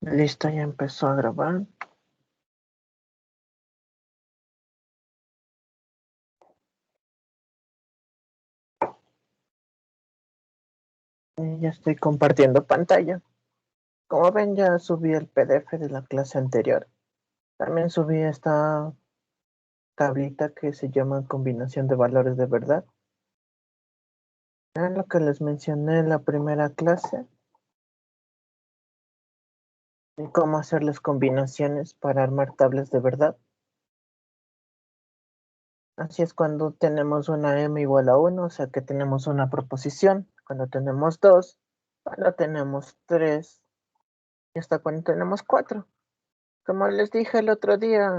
Listo, ya empezó a grabar. Y ya estoy compartiendo pantalla. Como ven, ya subí el PDF de la clase anterior. También subí esta tablita que se llama combinación de valores de verdad. Es lo que les mencioné en la primera clase. Y cómo hacer las combinaciones para armar tablas de verdad. Así es cuando tenemos una m igual a 1, o sea que tenemos una proposición. Cuando tenemos 2, cuando tenemos 3, y hasta cuando tenemos 4. Como les dije el otro día,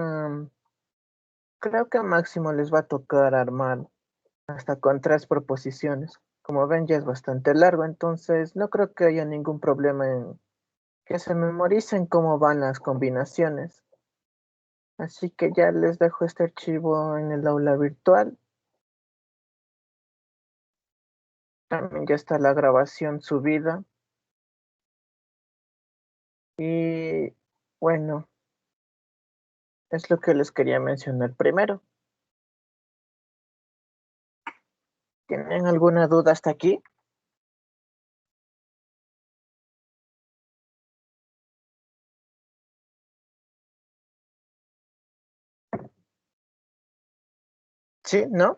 creo que a máximo les va a tocar armar hasta con 3 proposiciones. Como ven, ya es bastante largo, entonces no creo que haya ningún problema en que se memoricen cómo van las combinaciones. Así que ya les dejo este archivo en el aula virtual. También ya está la grabación subida. Y bueno, es lo que les quería mencionar primero. ¿Tienen alguna duda hasta aquí? ¿Sí? ¿No?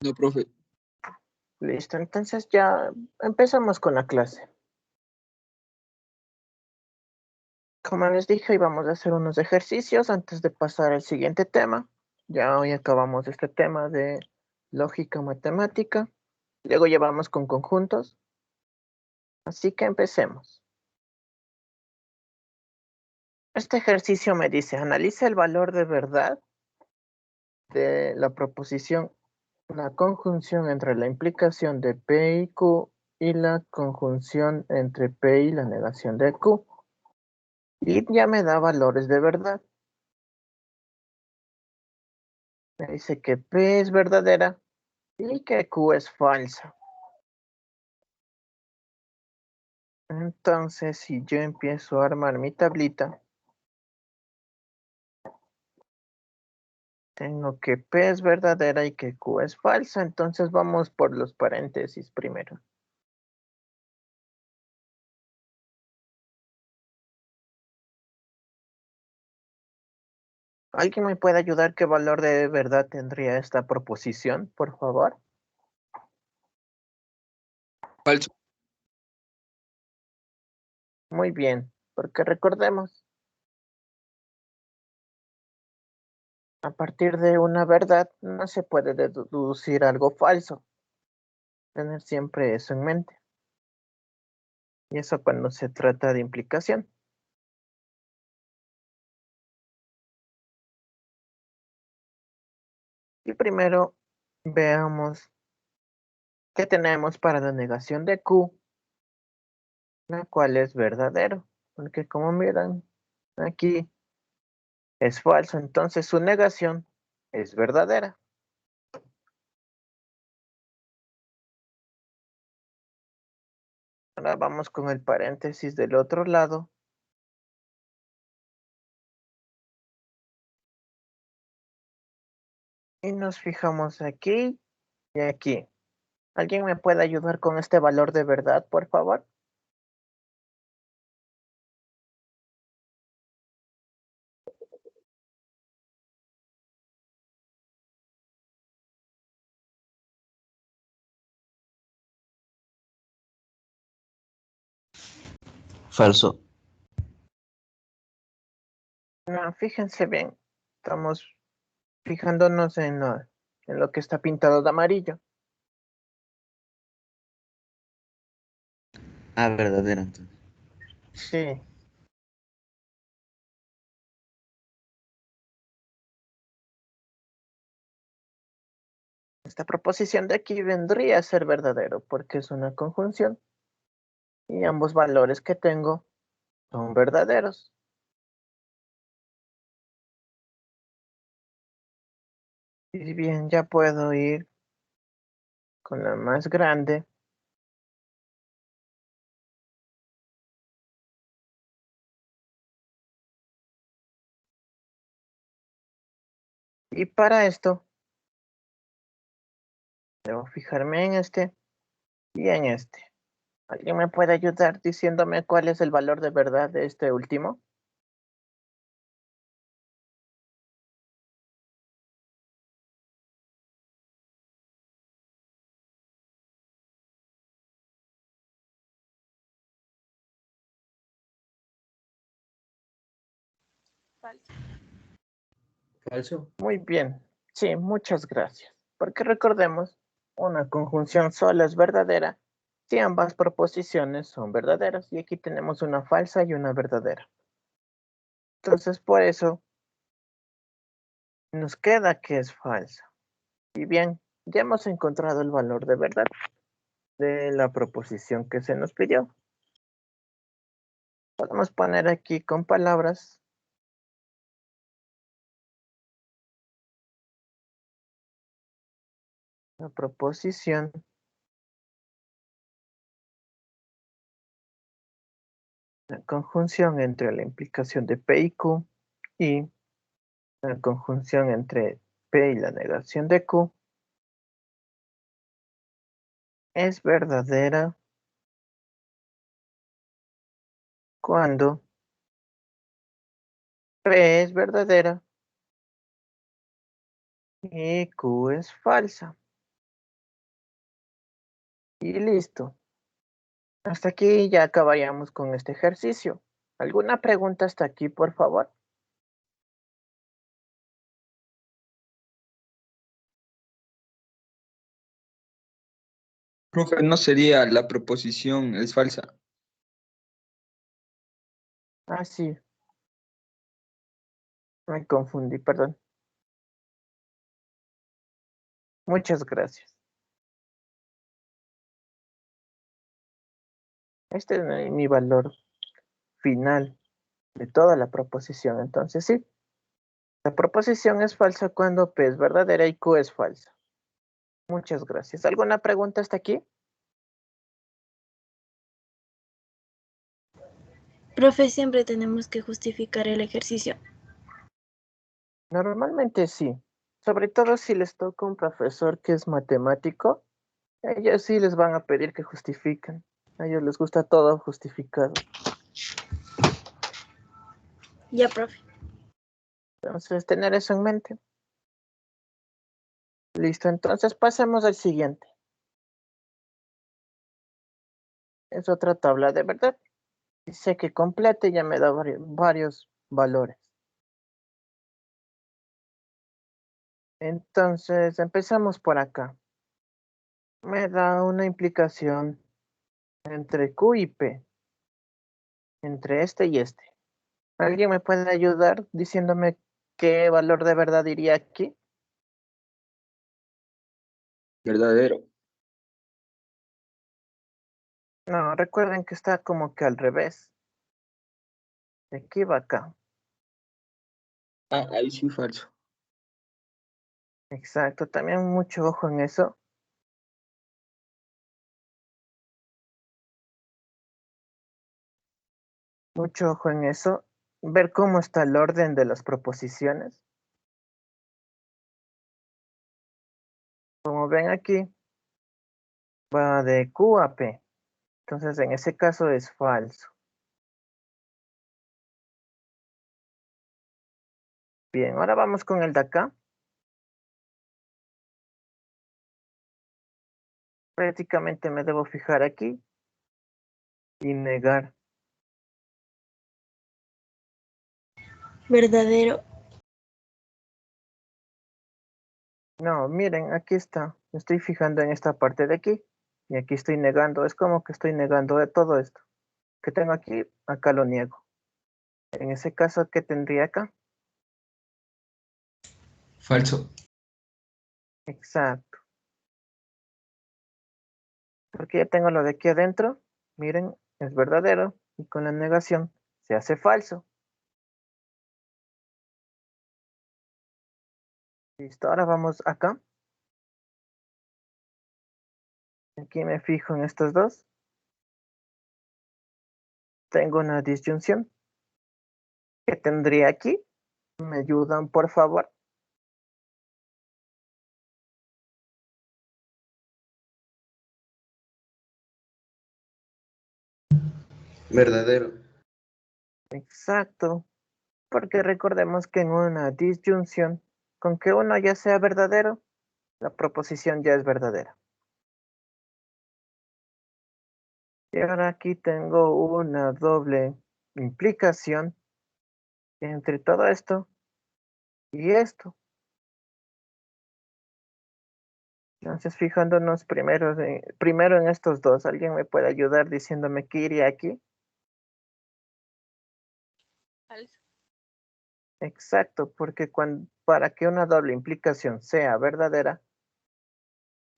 No, profe. Listo, entonces ya empezamos con la clase. Como les dije, íbamos a hacer unos ejercicios antes de pasar al siguiente tema. Ya hoy acabamos este tema de lógica matemática. Luego llevamos con conjuntos. Así que empecemos. Este ejercicio me dice, analiza el valor de verdad de la proposición, la conjunción entre la implicación de P y Q y la conjunción entre P y la negación de Q. Y ya me da valores de verdad. Me dice que P es verdadera y que Q es falsa. Entonces, si yo empiezo a armar mi tablita, tengo que P es verdadera y que Q es falsa. Entonces vamos por los paréntesis primero. ¿Alguien me puede ayudar qué valor de verdad tendría esta proposición, por favor? Falso. Muy bien, porque recordemos, a partir de una verdad no se puede deducir algo falso. Tener siempre eso en mente. Y eso cuando se trata de implicación. Y primero veamos qué tenemos para la negación de Q, la cual es verdadero. Porque como miran, aquí es falso, entonces su negación es verdadera. Ahora vamos con el paréntesis del otro lado. Y nos fijamos aquí y aquí. ¿Alguien me puede ayudar con este valor de verdad, por favor? Falso. No, fíjense bien. Estamos fijándonos en lo que está pintado de amarillo. Ah, verdadero, entonces. Sí. Esta proposición de aquí vendría a ser verdadero porque es una conjunción y ambos valores que tengo son verdaderos. Y bien, ya puedo ir con la más grande. Y para esto, debo fijarme en este y en este. ¿Alguien me puede ayudar diciéndome cuál es el valor de verdad de este último? Falso. Muy bien. Sí, muchas gracias. Porque recordemos, una conjunción sola es verdadera si ambas proposiciones son verdaderas. Y aquí tenemos una falsa y una verdadera. Entonces, por eso, nos queda que es falsa. Y bien, ya hemos encontrado el valor de verdad de la proposición que se nos pidió. Podemos poner aquí con palabras la proposición la conjunción entre la implicación de P y Q y la conjunción entre P y la negación de Q es verdadera cuando P es verdadera y Q es falsa. Y listo. Hasta aquí ya acabaríamos con este ejercicio. ¿Alguna pregunta hasta aquí, por favor? Profe, no sería la proposición, es falsa. Ah, sí, me confundí, perdón. Muchas gracias. Este es mi valor final de toda la proposición. Entonces, sí, la proposición es falsa cuando P es verdadera y Q es falsa. Muchas gracias. ¿Alguna pregunta hasta aquí? Profe, siempre tenemos que justificar el ejercicio. Normalmente sí. Sobre todo si les toca un profesor que es matemático, ellos sí les van a pedir que justifiquen. A ellos les gusta todo justificado. Ya, profe. Entonces, tener eso en mente. Listo, entonces pasemos al siguiente. Es otra tabla de verdad. Dice que complete y ya me da varios valores. Entonces, empezamos por acá. Me da una implicación entre Q y P, entre este y este. ¿Alguien me puede ayudar diciéndome qué valor de verdad iría aquí? Verdadero. No, recuerden que está como que al revés. De aquí va acá. Ah, ahí sí falso. Exacto, también mucho ojo en eso. Mucho ojo en eso. Ver cómo está el orden de las proposiciones. Como ven aquí, va de Q a P. Entonces, en ese caso es falso. Bien, ahora vamos con el de acá. Prácticamente me debo fijar aquí y negar. Verdadero. No, miren, aquí está. Me estoy fijando en esta parte de aquí. Y aquí estoy negando. Es como que estoy negando de todo esto. Que tengo aquí, acá lo niego. En ese caso, ¿qué tendría acá? Falso. Exacto. Porque ya tengo lo de aquí adentro. Miren, es verdadero. Y con la negación se hace falso. Listo, ahora vamos acá. Aquí me fijo en estos dos. Tengo una disyunción. ¿Qué tendría aquí? ¿Me ayudan, por favor? Verdadero. Exacto. Porque recordemos que en una disyunción, con que uno ya sea verdadero, la proposición ya es verdadera. Y ahora aquí tengo una doble implicación entre todo esto y esto. Entonces, fijándonos primero en estos dos, ¿alguien me puede ayudar diciéndome qué iría aquí? Falso. Exacto, porque para que una doble implicación sea verdadera,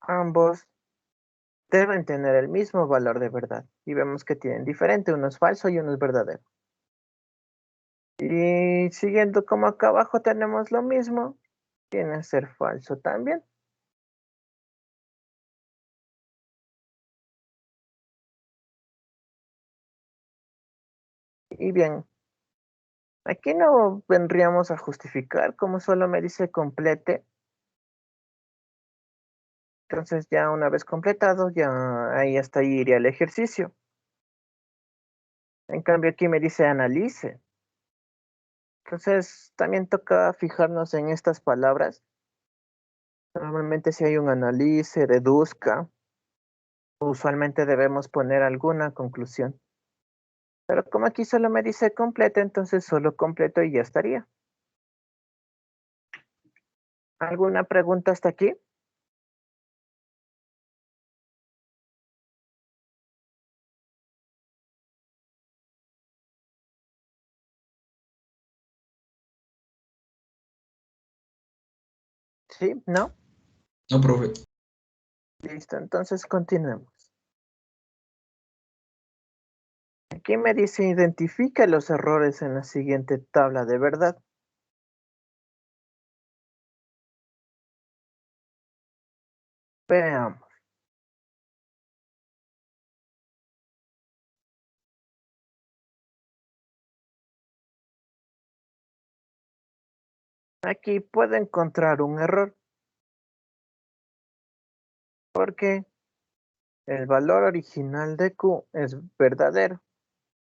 ambos deben tener el mismo valor de verdad. Y vemos que tienen diferente, uno es falso y uno es verdadero. Y siguiendo como acá abajo tenemos lo mismo, tiene que ser falso también. Y bien, aquí no vendríamos a justificar, como solo me dice complete. Entonces ya una vez completado, ya ahí hasta ahí iría el ejercicio. En cambio aquí me dice analice. Entonces también toca fijarnos en estas palabras. Normalmente si hay un analice, deduzca, usualmente debemos poner alguna conclusión. Pero como aquí solo me dice completo, entonces solo completo y ya estaría. ¿Alguna pregunta hasta aquí? ¿Sí? ¿No? No, profe. Listo, entonces continuemos. Aquí me dice identifica los errores en la siguiente tabla de verdad. Veamos. Aquí puedo encontrar un error. Porque el valor original de Q es verdadero.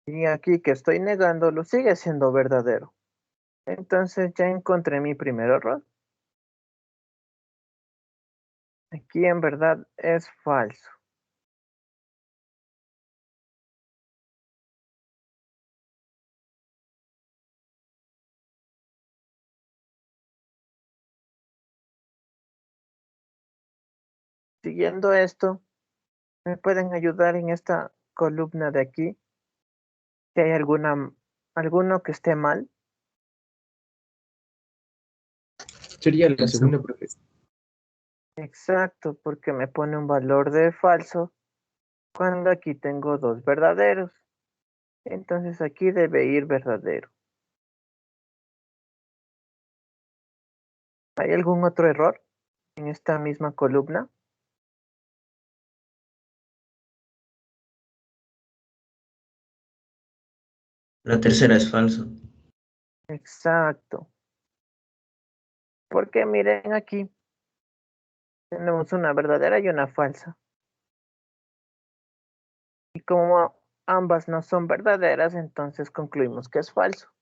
Y aquí que estoy negándolo sigue siendo verdadero. Entonces ya encontré mi primer error. Aquí en verdad es falso. Siguiendo esto, ¿me pueden ayudar en esta columna de aquí? Si hay alguno que esté mal. Sería la segunda, profe. Exacto, porque me pone un valor de falso cuando aquí tengo dos verdaderos. Entonces aquí debe ir verdadero. ¿Hay algún otro error en esta misma columna? La tercera es falso. Exacto. Porque miren aquí, tenemos una verdadera y una falsa. Y como ambas no son verdaderas, entonces concluimos que es falso.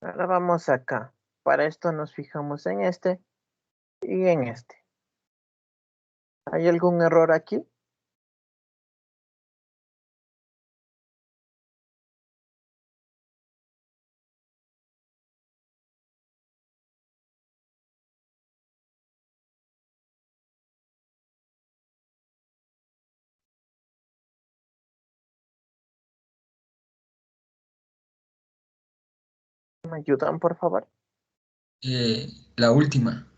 Ahora vamos acá. Para esto nos fijamos en este y en este. ¿Hay algún error aquí? ¿Me ayudan, por favor? La última.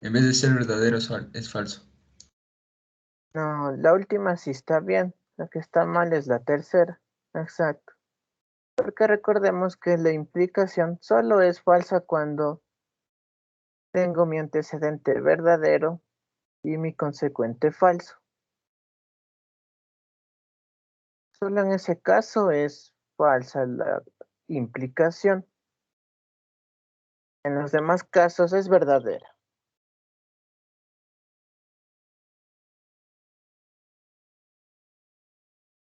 En vez de ser verdadero, es falso. No, la última sí está bien. La que está mal es la tercera. Exacto. Porque recordemos que la implicación solo es falsa cuando tengo mi antecedente verdadero y mi consecuente falso. Solo en ese caso es falsa la implicación. En los demás casos es verdadera.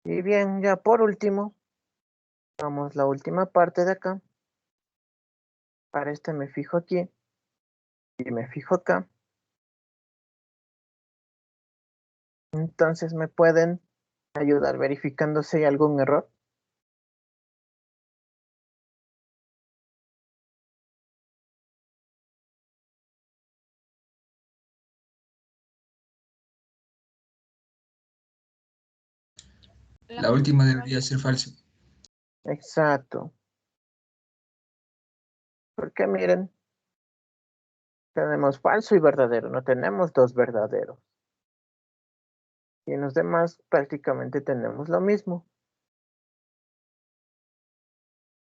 Y bien, ya por último, vamos la última parte de acá. Para este me fijo aquí y me fijo acá. Entonces me pueden ayudar verificando si hay algún error. La última debería ser falso. Exacto. Porque miren, tenemos falso y verdadero, no tenemos dos verdaderos. Y en los demás prácticamente tenemos lo mismo.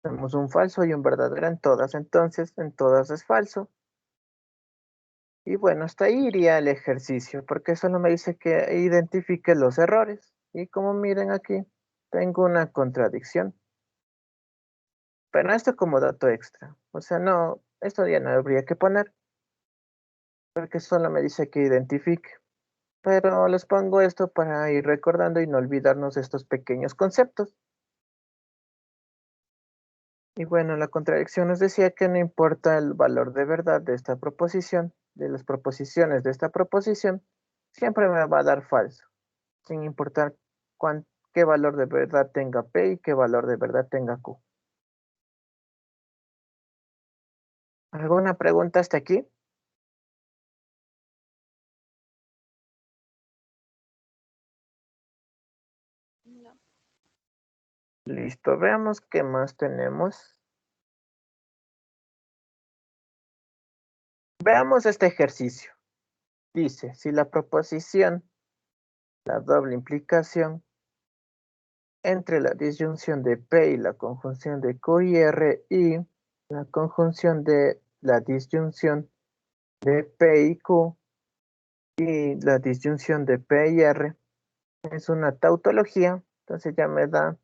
Tenemos un falso y un verdadero en todas, entonces en todas es falso. Y bueno, hasta ahí iría el ejercicio, porque solo me dice que identifique los errores. Y como miren aquí, tengo una contradicción. Pero esto como dato extra. O sea, no, esto ya no habría que poner, porque solo me dice que identifique. Pero les pongo esto para ir recordando y no olvidarnos de estos pequeños conceptos. Y bueno, la contradicción nos decía que no importa el valor de verdad de esta proposición, de las proposiciones de esta proposición, siempre me va a dar falso, sin importar qué valor de verdad tenga P y qué valor de verdad tenga Q. ¿Alguna pregunta hasta aquí? No. Listo, veamos qué más tenemos. Veamos este ejercicio. Dice, si la proposición, la doble implicación entre la disyunción de P y la conjunción de Q y R y la conjunción de la disyunción de P y Q y la disyunción de P y R es una tautología, entonces ya me da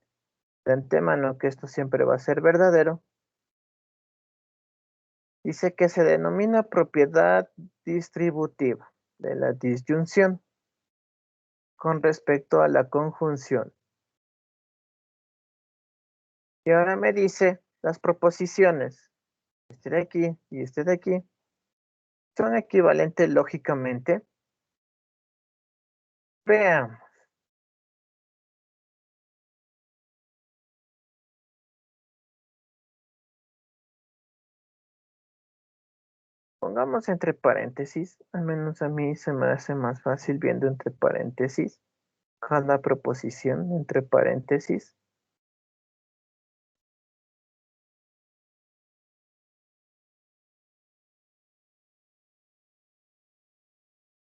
de antemano que esto siempre va a ser verdadero. Dice que se denomina propiedad distributiva de la disyunción con respecto a la conjunción. Y ahora me dice las proposiciones, este de aquí y este de aquí, son equivalentes lógicamente. Veamos. Pongamos entre paréntesis, al menos a mí se me hace más fácil viendo entre paréntesis, cada proposición entre paréntesis.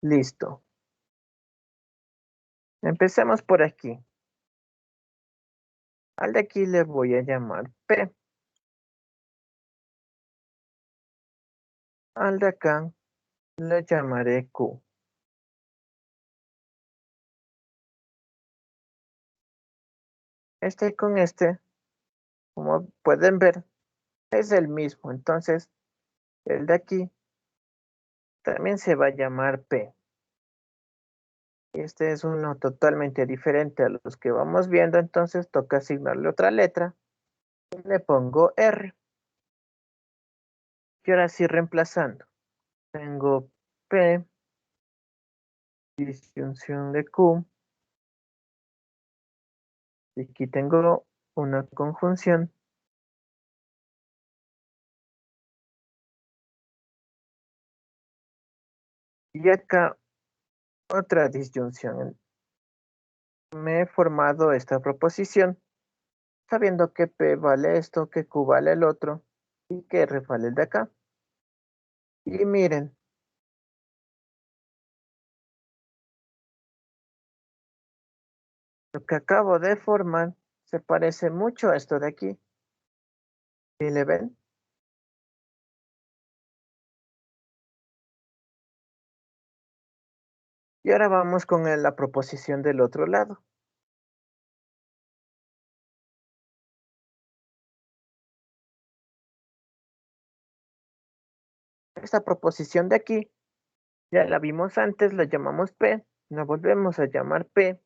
Listo. Empecemos por aquí. Al de aquí le voy a llamar P. Al de acá le llamaré Q. Este con este, como pueden ver, es el mismo. Entonces, el de aquí también se va a llamar P. Este es uno totalmente diferente a los que vamos viendo, entonces toca asignarle otra letra. Y le pongo R. Y ahora sí reemplazando. Tengo P, disyunción de Q. Y aquí tengo una conjunción. Y acá otra disyunción. Me he formado esta proposición, sabiendo que P vale esto, que Q vale el otro, y que R vale el de acá. Y miren, lo que acabo de formar se parece mucho a esto de aquí. ¿Sí le ven? Y ahora vamos con la proposición del otro lado. Esta proposición de aquí, ya la vimos antes, la llamamos P, la volvemos a llamar P.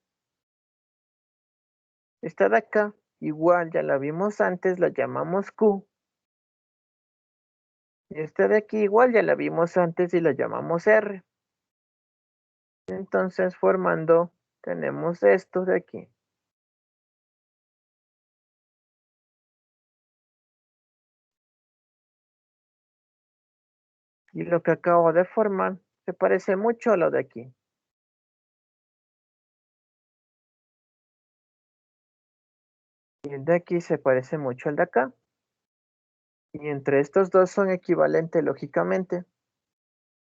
Esta de acá, igual ya la vimos antes, la llamamos Q. Y esta de aquí igual ya la vimos antes y la llamamos R. Entonces formando tenemos esto de aquí. Y lo que acabo de formar se parece mucho a lo de aquí. Y el de aquí se parece mucho al de acá. Y entre estos dos son equivalentes lógicamente.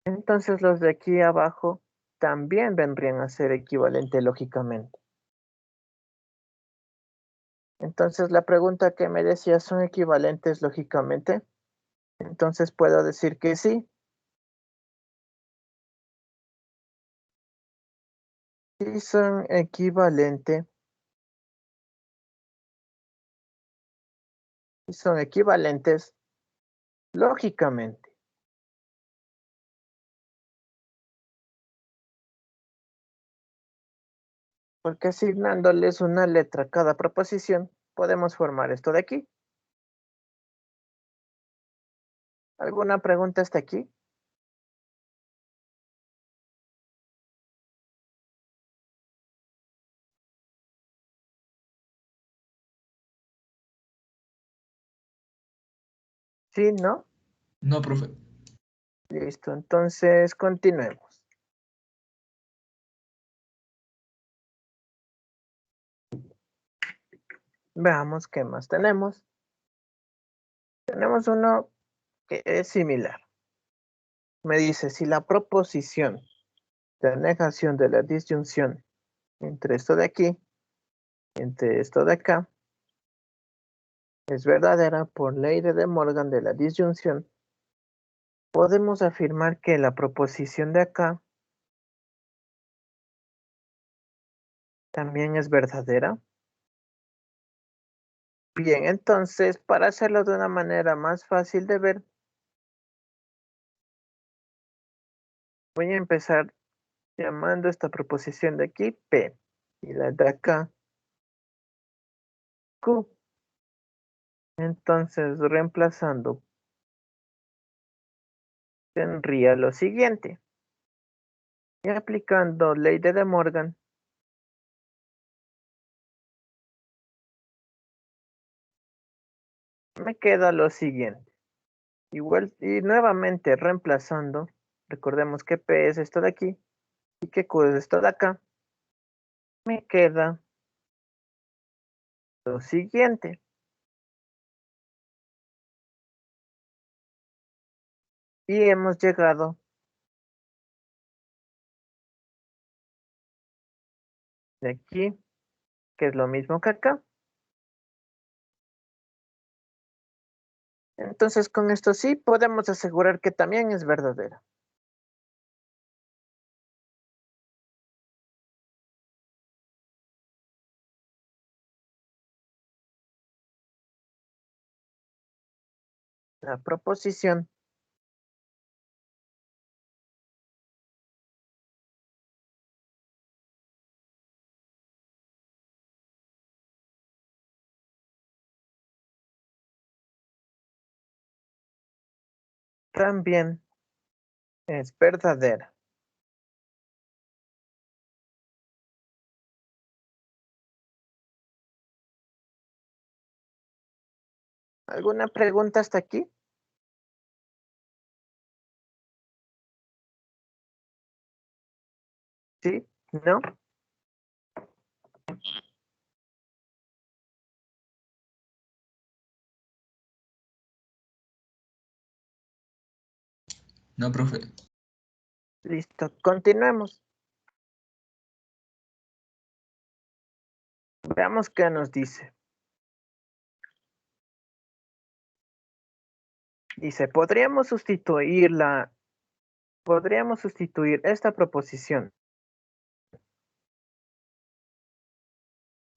Entonces los de aquí abajo también vendrían a ser equivalentes lógicamente. Entonces la pregunta que me decía, ¿son equivalentes lógicamente? Entonces puedo decir que sí. Sí son equivalentes. Y son equivalentes lógicamente. Porque asignándoles una letra a cada proposición, podemos formar esto de aquí. ¿Alguna pregunta hasta aquí? ¿Sí? ¿No? No, profe. Listo, entonces continuemos. Veamos qué más tenemos. Tenemos uno que es similar. Me dice, si la proposición de negación de la disyunción entre esto de aquí, entre esto de acá, es verdadera por ley de De Morgan de la disyunción, podemos afirmar que la proposición de acá también es verdadera. Bien, entonces, para hacerlo de una manera más fácil de ver, voy a empezar llamando esta proposición de aquí P y la de acá Q. Entonces, reemplazando, tendría lo siguiente. Y aplicando ley de De Morgan, me queda lo siguiente. Igual, y nuevamente reemplazando, recordemos que P es esto de aquí y que Q es esto de acá, me queda lo siguiente. Y hemos llegado de aquí, que es lo mismo que acá. Entonces, con esto sí podemos asegurar que también es verdadera. La proposición también es verdadera. ¿Alguna pregunta hasta aquí? ¿Sí? ¿No? No, profe. Listo, continuemos. Veamos qué nos dice. Dice, podríamos sustituir esta proposición.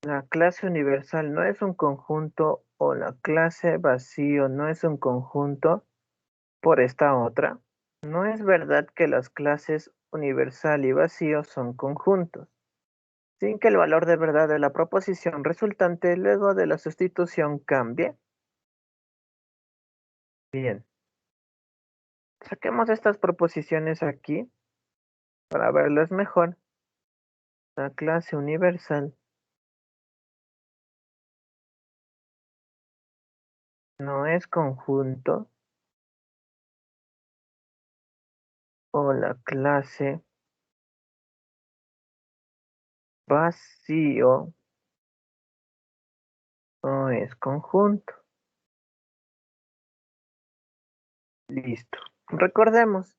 La clase universal no es un conjunto o la clase vacío no es un conjunto por esta otra. No es verdad que las clases universal y vacío son conjuntos. sin que el valor de verdad de la proposición resultante luego de la sustitución cambie. Bien. Saquemos estas proposiciones aquí para verlas mejor. La clase universal no es conjunto, o la clase vacío no es conjunto. Listo. Recordemos,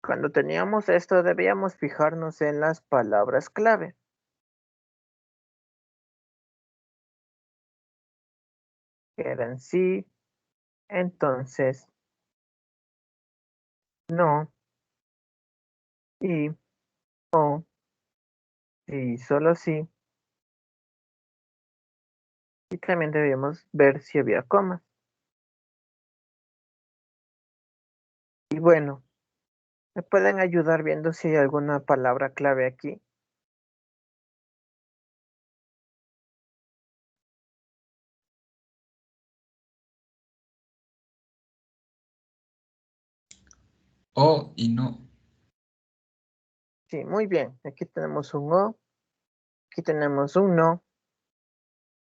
cuando teníamos esto debíamos fijarnos en las palabras clave. Que eran sí, entonces, no, y, o, y solo sí. Y también debíamos ver si había comas. Y bueno, ¿me pueden ayudar viendo si hay alguna palabra clave aquí? O y no. Sí, muy bien. Aquí tenemos un o, aquí tenemos un no,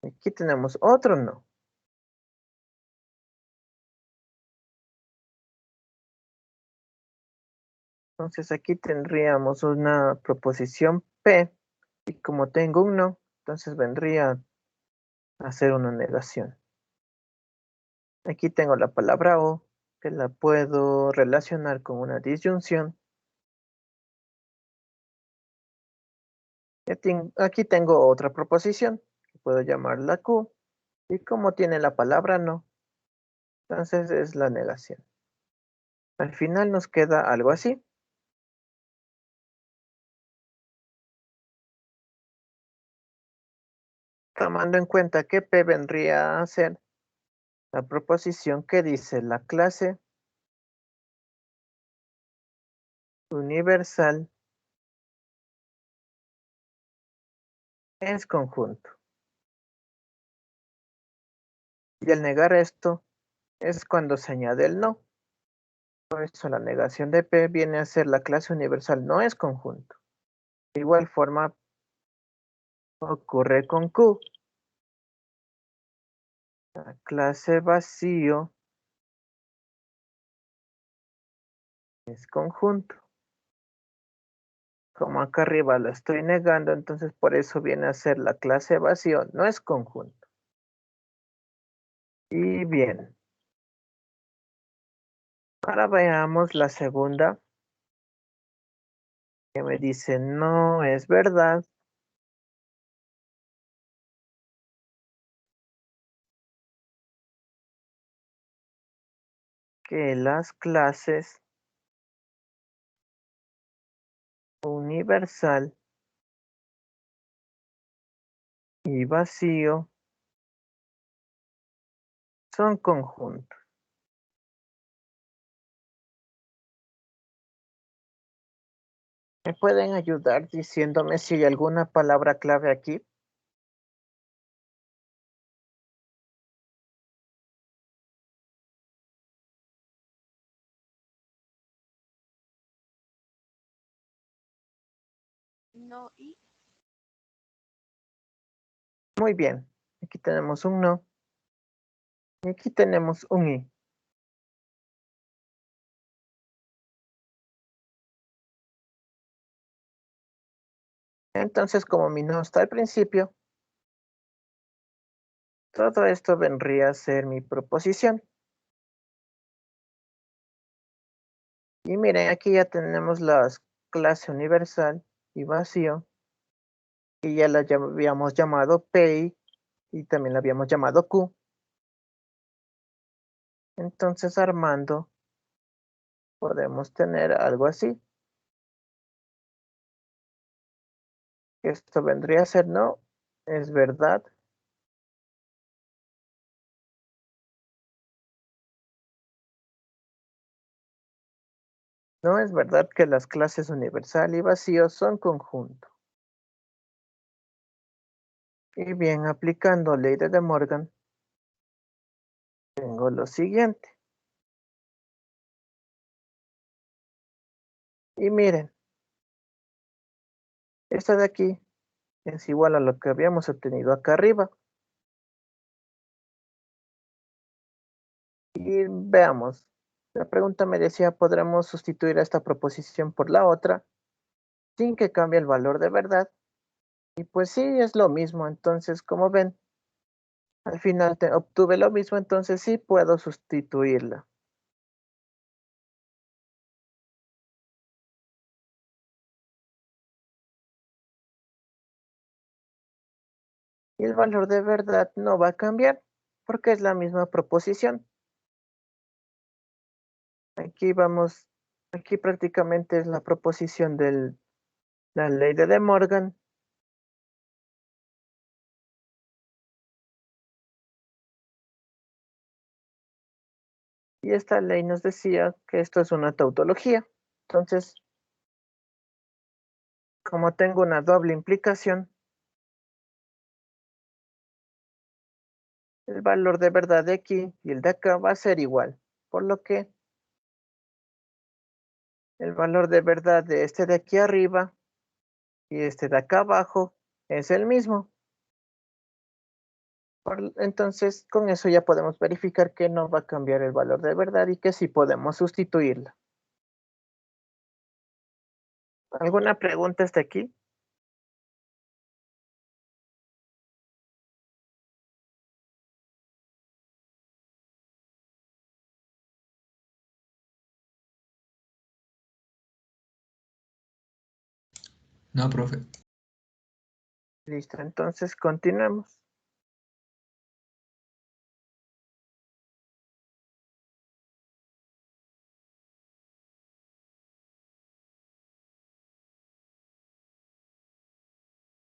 aquí tenemos otro no. Entonces aquí tendríamos una proposición P, y como tengo un no, entonces vendría a ser una negación. Aquí tengo la palabra o, que la puedo relacionar con una disyunción. Aquí tengo otra proposición, que puedo llamarla Q, y como tiene la palabra no, entonces es la negación. Al final nos queda algo así. Tomando en cuenta que P vendría a ser la proposición que dice la clase universal es conjunto. Y al negar esto es cuando se añade el no. Por eso la negación de P viene a ser la clase universal no es conjunto. De igual forma ocurre con Q. La clase vacío es conjunto. Como acá arriba lo estoy negando, entonces por eso viene a ser la clase vacío no es conjunto. Y bien. Ahora veamos la segunda, que me dice no es verdad que las clases universal y vacío son conjuntos. ¿Me pueden ayudar diciéndome si hay alguna palabra clave aquí? No y Muy bien. Aquí tenemos un no. Y aquí tenemos un y. Entonces, como mi no está al principio, todo esto vendría a ser mi proposición. Y miren, aquí ya tenemos las clase universal y vacío. Y ya la habíamos llamado P y también la habíamos llamado Q. Entonces, armando, podemos tener algo así. Esto vendría a ser no, es verdad. No es verdad que las clases universal y vacío son conjunto. Y bien, aplicando ley de De Morgan, tengo lo siguiente. Y miren, esto de aquí es igual a lo que habíamos obtenido acá arriba. Y veamos, la pregunta me decía, ¿podremos sustituir a esta proposición por la otra sin que cambie el valor de verdad? Y pues sí, es lo mismo. Entonces, como ven, al final obtuve lo mismo, entonces sí puedo sustituirla. Y el valor de verdad no va a cambiar porque es la misma proposición. Aquí vamos, aquí prácticamente es la proposición de la ley de De Morgan. Y esta ley nos decía que esto es una tautología. Entonces, como tengo una doble implicación, el valor de verdad de aquí y el de acá va a ser igual. Por lo que el valor de verdad de este de aquí arriba y este de acá abajo es el mismo. Entonces, con eso ya podemos verificar que no va a cambiar el valor de verdad y que sí podemos sustituirla. ¿Alguna pregunta hasta aquí? No, profe. Listo, entonces continuemos.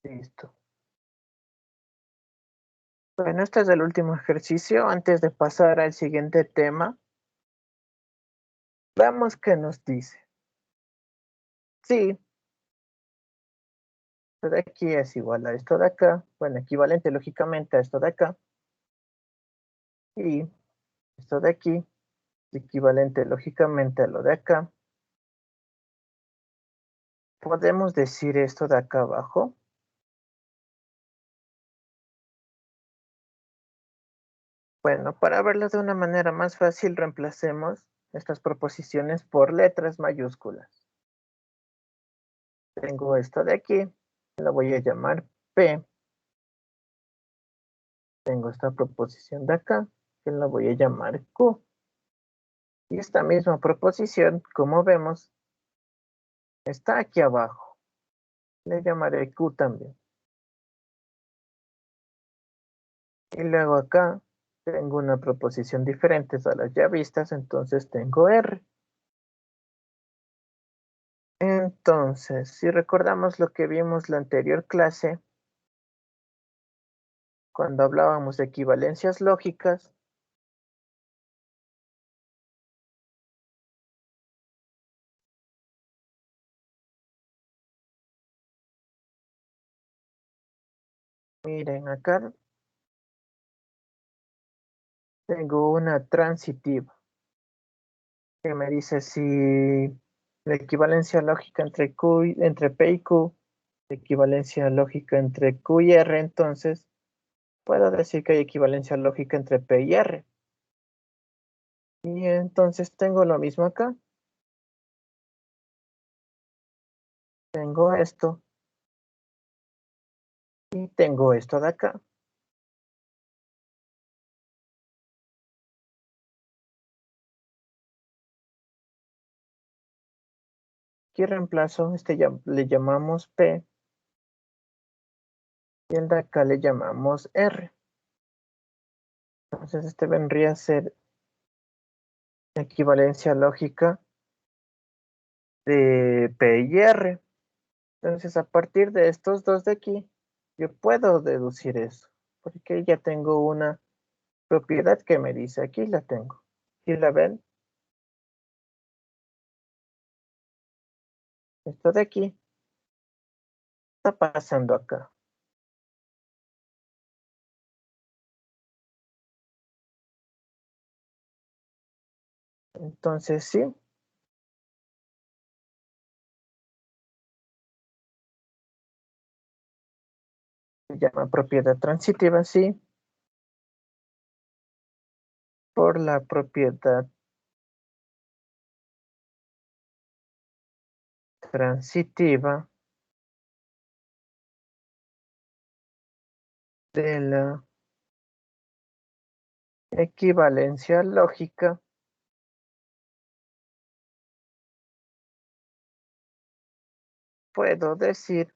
Listo. Bueno, este es el último ejercicio. Antes de pasar al siguiente tema, veamos qué nos dice. Sí, esto de aquí es igual a esto de acá. Bueno, equivalente lógicamente a esto de acá. Y esto de aquí es equivalente lógicamente a lo de acá. Podemos decir esto de acá abajo. Bueno, para verlo de una manera más fácil, reemplacemos estas proposiciones por letras mayúsculas. Tengo esto de aquí, lo voy a llamar P. Tengo esta proposición de acá, que la voy a llamar Q. Y esta misma proposición, como vemos, está aquí abajo. Le llamaré Q también. Y luego acá tengo una proposición diferente a las ya vistas, entonces tengo R. Entonces, si recordamos lo que vimos la anterior clase, cuando hablábamos de equivalencias lógicas, miren acá tengo una transitiva que me dice si la equivalencia lógica entre P y Q, la equivalencia lógica entre Q y R, entonces puedo decir que hay equivalencia lógica entre P y R. Y entonces tengo lo mismo acá. Tengo esto y tengo esto de acá. Aquí reemplazo, le llamamos P y el de acá le llamamos R. Entonces este vendría a ser equivalencia lógica de P y R. Entonces a partir de estos dos de aquí, yo puedo deducir eso, porque ya tengo una propiedad que me dice, aquí la tengo. ¿Sí la ven? Esto de aquí. ¿Qué está pasando acá? Entonces, sí. Se llama propiedad transitiva, sí. Por la propiedad transitiva de la equivalencia lógica puedo decir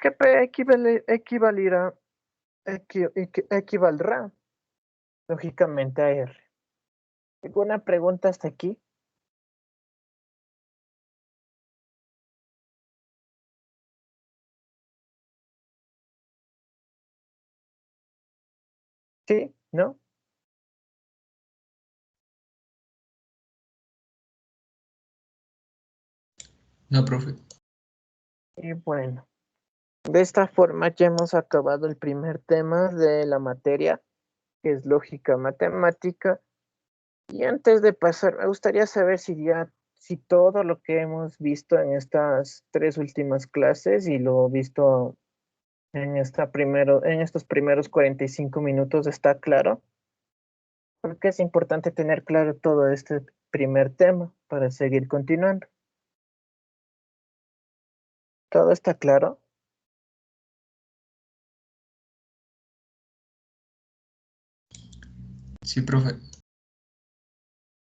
que P equivaldrá lógicamente a R. ¿Alguna pregunta hasta aquí? ¿Sí? ¿No? No, profe. Y bueno, de esta forma ya hemos acabado el primer tema de la materia, que es lógica matemática. Y antes de pasar, me gustaría saber si todo lo que hemos visto en estas 3 últimas clases y lo visto en estos primeros 45 minutos está claro. Porque es importante tener claro todo este primer tema para seguir continuando. ¿Todo está claro? Sí, profe.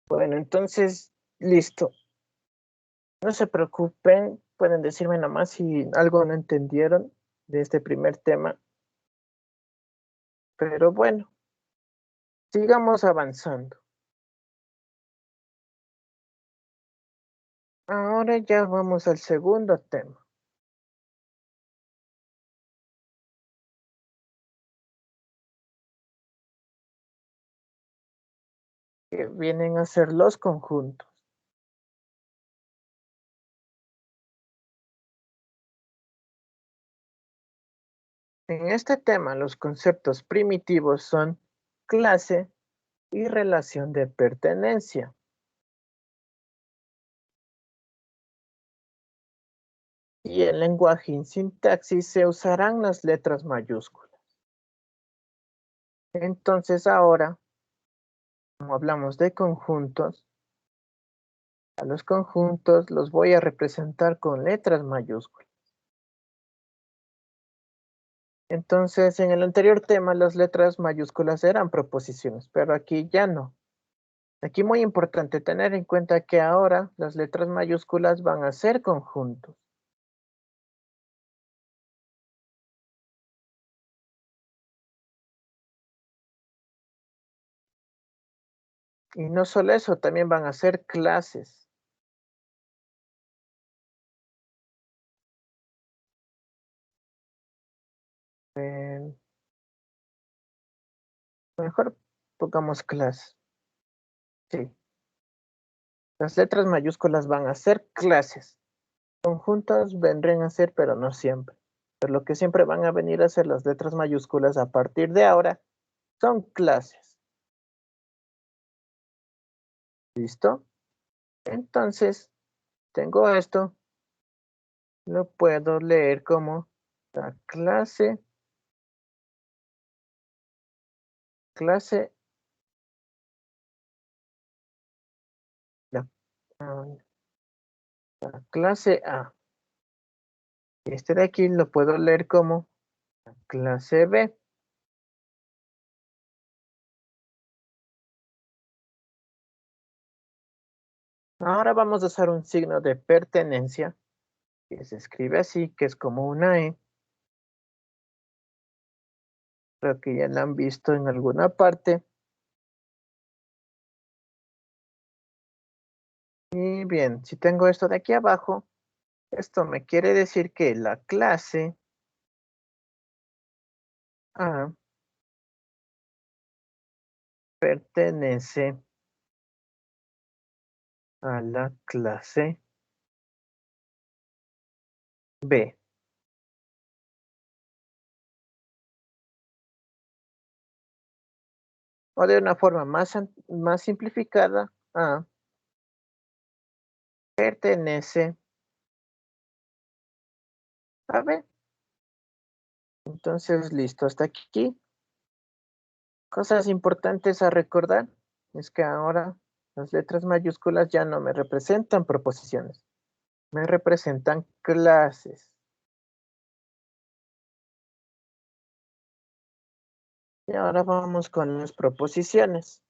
Bueno, entonces, listo. No se preocupen, pueden decirme nada más si algo no entendieron de este primer tema. Pero bueno, sigamos avanzando. Ahora ya vamos al segundo tema. Que vienen a ser los conjuntos. En este tema, los conceptos primitivos son clase y relación de pertenencia. Y en lenguaje y sintaxis se usarán las letras mayúsculas. Entonces ahora, como hablamos de conjuntos, a los conjuntos los voy a representar con letras mayúsculas. Entonces, en el anterior tema las letras mayúsculas eran proposiciones, pero aquí ya no. Aquí muy importante tener en cuenta que ahora las letras mayúsculas van a ser conjuntos. Y no solo eso, también van a ser clases. Mejor pongamos clases. Sí. Las letras mayúsculas van a ser clases. Conjuntos vendrían a ser, pero no siempre. Pero lo que siempre van a venir a ser las letras mayúsculas a partir de ahora son clases. ¿Listo? Entonces, tengo esto. Lo puedo leer como la clase la, la clase A. Este de aquí lo puedo leer como la clase B. Ahora vamos a usar un signo de pertenencia que se escribe así, que es como una E. Creo que ya la han visto en alguna parte. Y bien, si tengo esto de aquí abajo, esto me quiere decir que la clase A pertenece a la clase B. O de una forma más simplificada, A pertenece a B. Entonces, listo, hasta aquí. Cosas importantes a recordar es que ahora las letras mayúsculas ya no me representan proposiciones, me representan clases. Y ahora vamos con las proposiciones.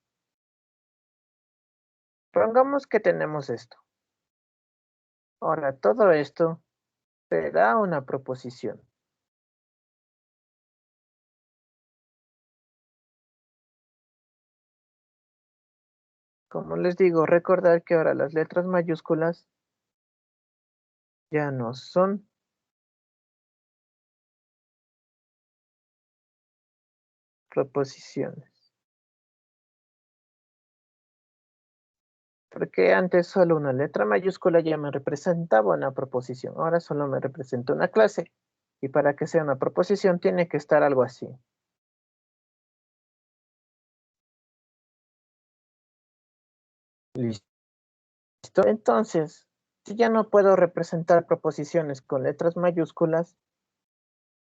Pongamos que tenemos esto. Ahora, todo esto será una proposición. Como les digo, recordar que ahora las letras mayúsculas ya no son proposiciones. Porque antes solo una letra mayúscula ya me representaba una proposición. Ahora solo me representa una clase. Y para que sea una proposición tiene que estar algo así. Listo. Entonces, si ya no puedo representar proposiciones con letras mayúsculas,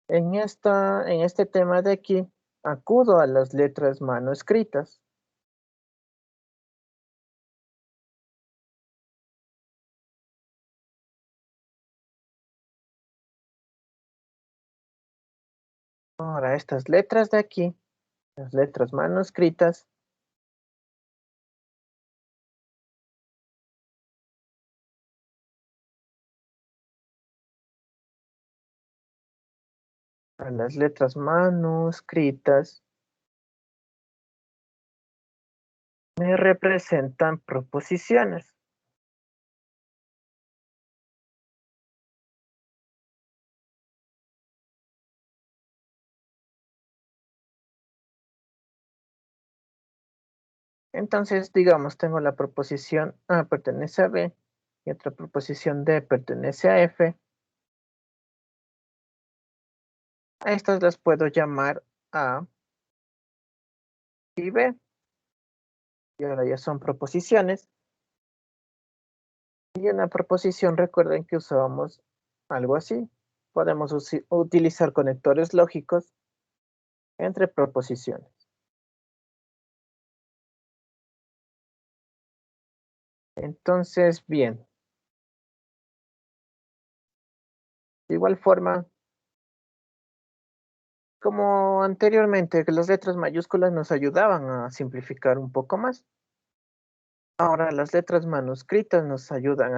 en este tema de aquí, acudo a las letras manuscritas. Ahora, estas letras de aquí, las letras manuscritas, a las letras manuscritas me representan proposiciones. Entonces, digamos, tengo la proposición A pertenece a B y otra proposición D pertenece a F. A estas las puedo llamar A y B. Y ahora ya son proposiciones. Y una proposición, recuerden que usábamos algo así. Podemos utilizar conectores lógicos entre proposiciones. Entonces, bien. De igual forma, como anteriormente, que las letras mayúsculas nos ayudaban a simplificar un poco más. Ahora las letras manuscritas nos ayudan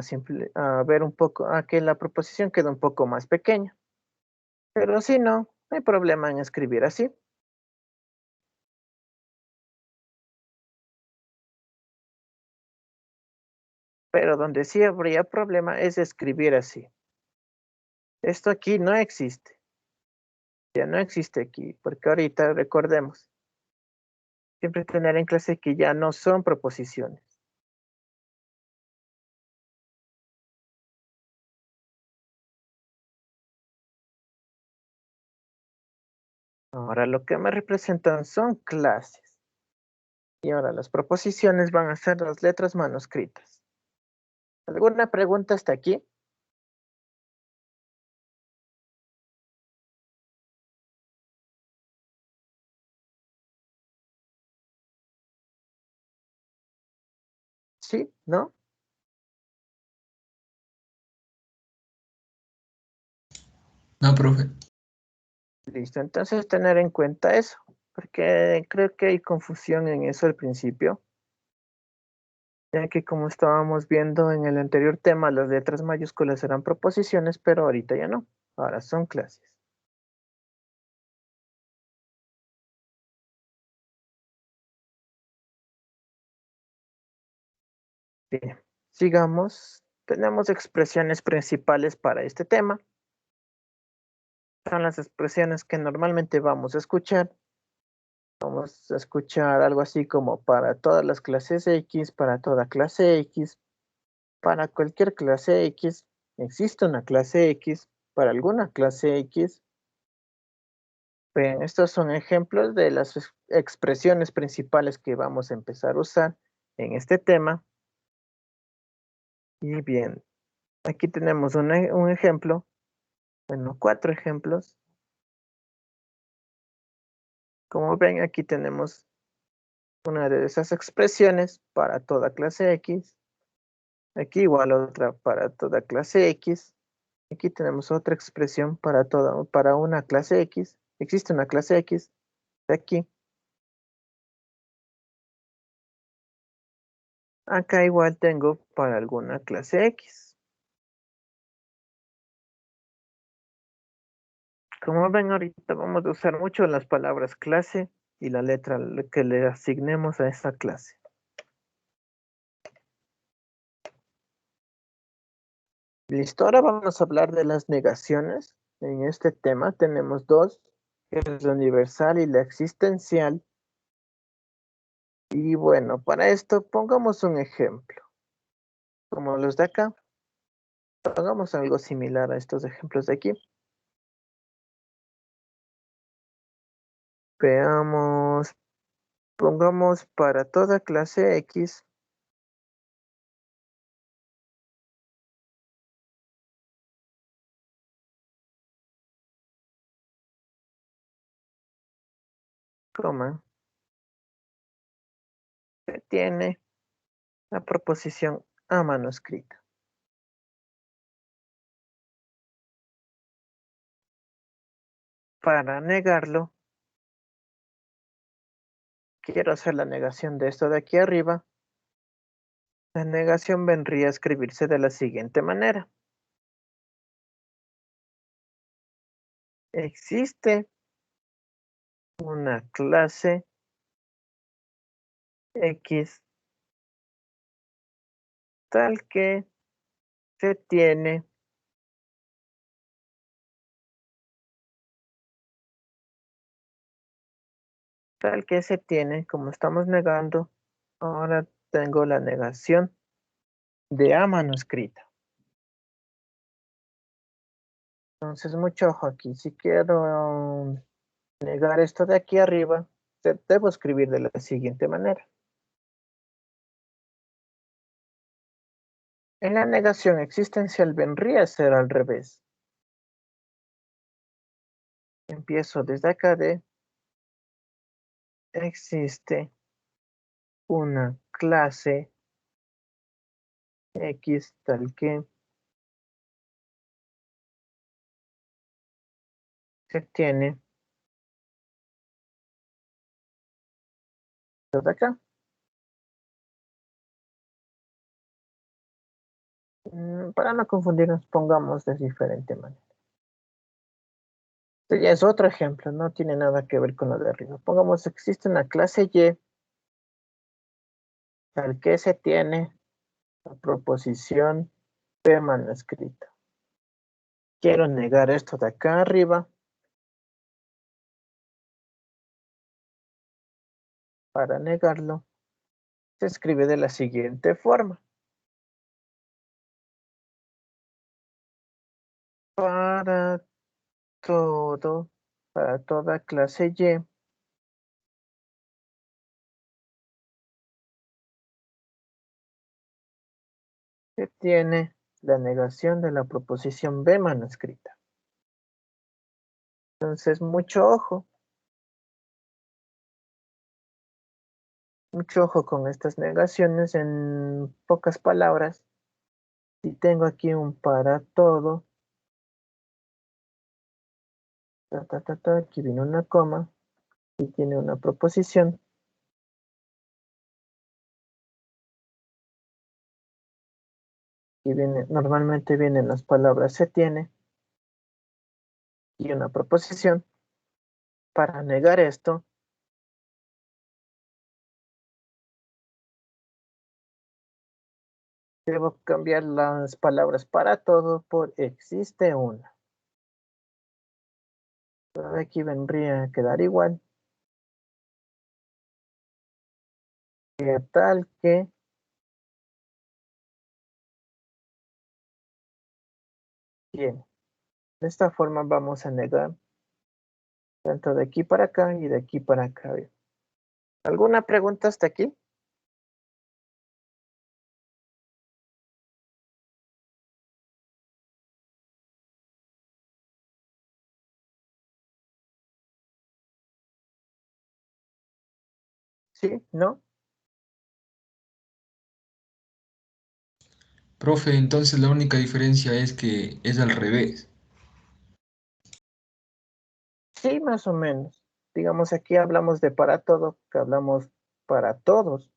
a ver un poco, a que la proposición quede un poco más pequeña. Pero si no, no hay problema en escribir así. Pero donde sí habría problema es escribir así. Esto aquí no existe. Ya no existe aquí, porque ahorita recordemos, siempre tener en clase que ya no son proposiciones. Ahora lo que me representan son clases. Y ahora las proposiciones van a ser las letras manuscritas. ¿Alguna pregunta hasta aquí? ¿Sí? ¿No? No, profe. Listo, entonces tener en cuenta eso, porque creo que hay confusión en eso al principio, ya que como estábamos viendo en el anterior tema, las letras mayúsculas eran proposiciones, pero ahorita ya no, ahora son clases. Bien, sigamos. Tenemos expresiones principales para este tema. Son las expresiones que normalmente vamos a escuchar Vamos a escuchar algo así como para todas las clases X, para toda clase X, para cualquier clase X, existe una clase X, para alguna clase X. Bien, estos son ejemplos de las expresiones principales que vamos a empezar a usar en este tema. Y bien, aquí tenemos un ejemplo, bueno, 4 ejemplos. Como ven, aquí tenemos una de esas expresiones para toda clase X. Aquí igual otra para toda clase X. Aquí tenemos otra expresión para una clase X. Existe una clase X aquí. Acá igual tengo para alguna clase X. Como ven, ahorita vamos a usar mucho las palabras clase y la letra que le asignemos a esa clase. Listo, ahora vamos a hablar de las negaciones. En este tema tenemos 2, que es la universal y la existencial. Y bueno, para esto pongamos un ejemplo. Como los de acá. Hagamos algo similar a estos ejemplos de aquí. Veamos, pongamos para toda clase X. Coma. Que tiene la proposición a manuscrita. Para negarlo, quiero hacer la negación de esto de aquí arriba. La negación vendría a escribirse de la siguiente manera. Existe una clase X tal que se tiene como estamos negando, ahora tengo la negación de A manuscrita. Entonces, mucho ojo aquí. Si quiero negar esto de aquí arriba, debo escribir de la siguiente manera. En la negación existencial vendría a ser al revés. Empiezo desde acá de existe una clase X tal que se tiene desde acá. Para no confundirnos, pongamos de diferente manera. Este ya es otro ejemplo, no tiene nada que ver con lo de arriba. Pongamos, existe una clase Y tal que se tiene la proposición P manuscrita. Quiero negar esto de acá arriba. Para negarlo, se escribe de la siguiente forma. Para toda clase Y, se tiene la negación de la proposición B manuscrita. Entonces, mucho ojo. Mucho ojo con estas negaciones. En pocas palabras, si tengo aquí un para todo, aquí viene una coma y tiene una proposición. Y normalmente vienen las palabras se tiene y una proposición. Para negar esto, debo cambiar las palabras para todo por existe una. Pero aquí vendría a quedar igual. tal que tiene. De esta forma vamos a negar tanto de aquí para acá y de aquí para acá. Bien. ¿Alguna pregunta hasta aquí? ¿Sí? ¿No? Profe, entonces la única diferencia es que es al revés. Sí, más o menos. Digamos, aquí hablamos de para todo, que hablamos para todos.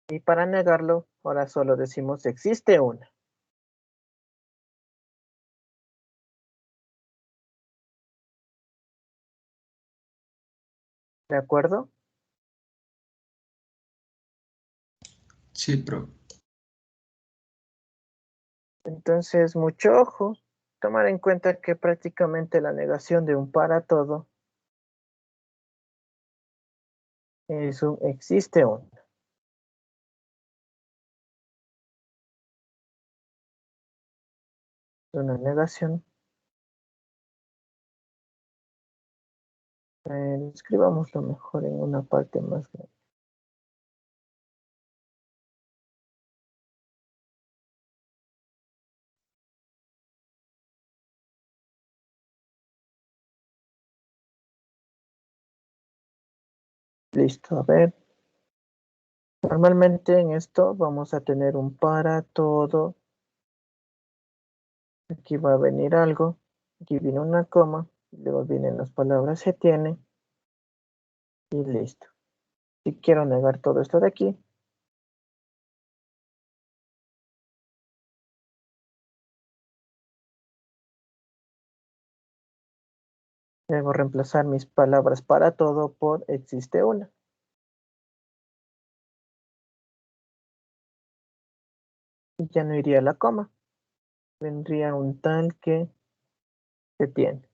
Y para negarlo, ahora solo decimos existe una. ¿De acuerdo? Sí, profe. Entonces, mucho ojo. Tomar en cuenta que prácticamente la negación de un para todo es un existe una. Una negación. Escribámoslo mejor en una parte más grande. Listo, a ver. Normalmente en esto vamos a tener un para todo. Aquí va a venir algo. Aquí viene una coma. Luego vienen las palabras se tiene. Y listo. Si quiero negar todo esto de aquí, debo reemplazar mis palabras para todo por existe una. Y ya no iría la coma. Vendría un tal que se tiene.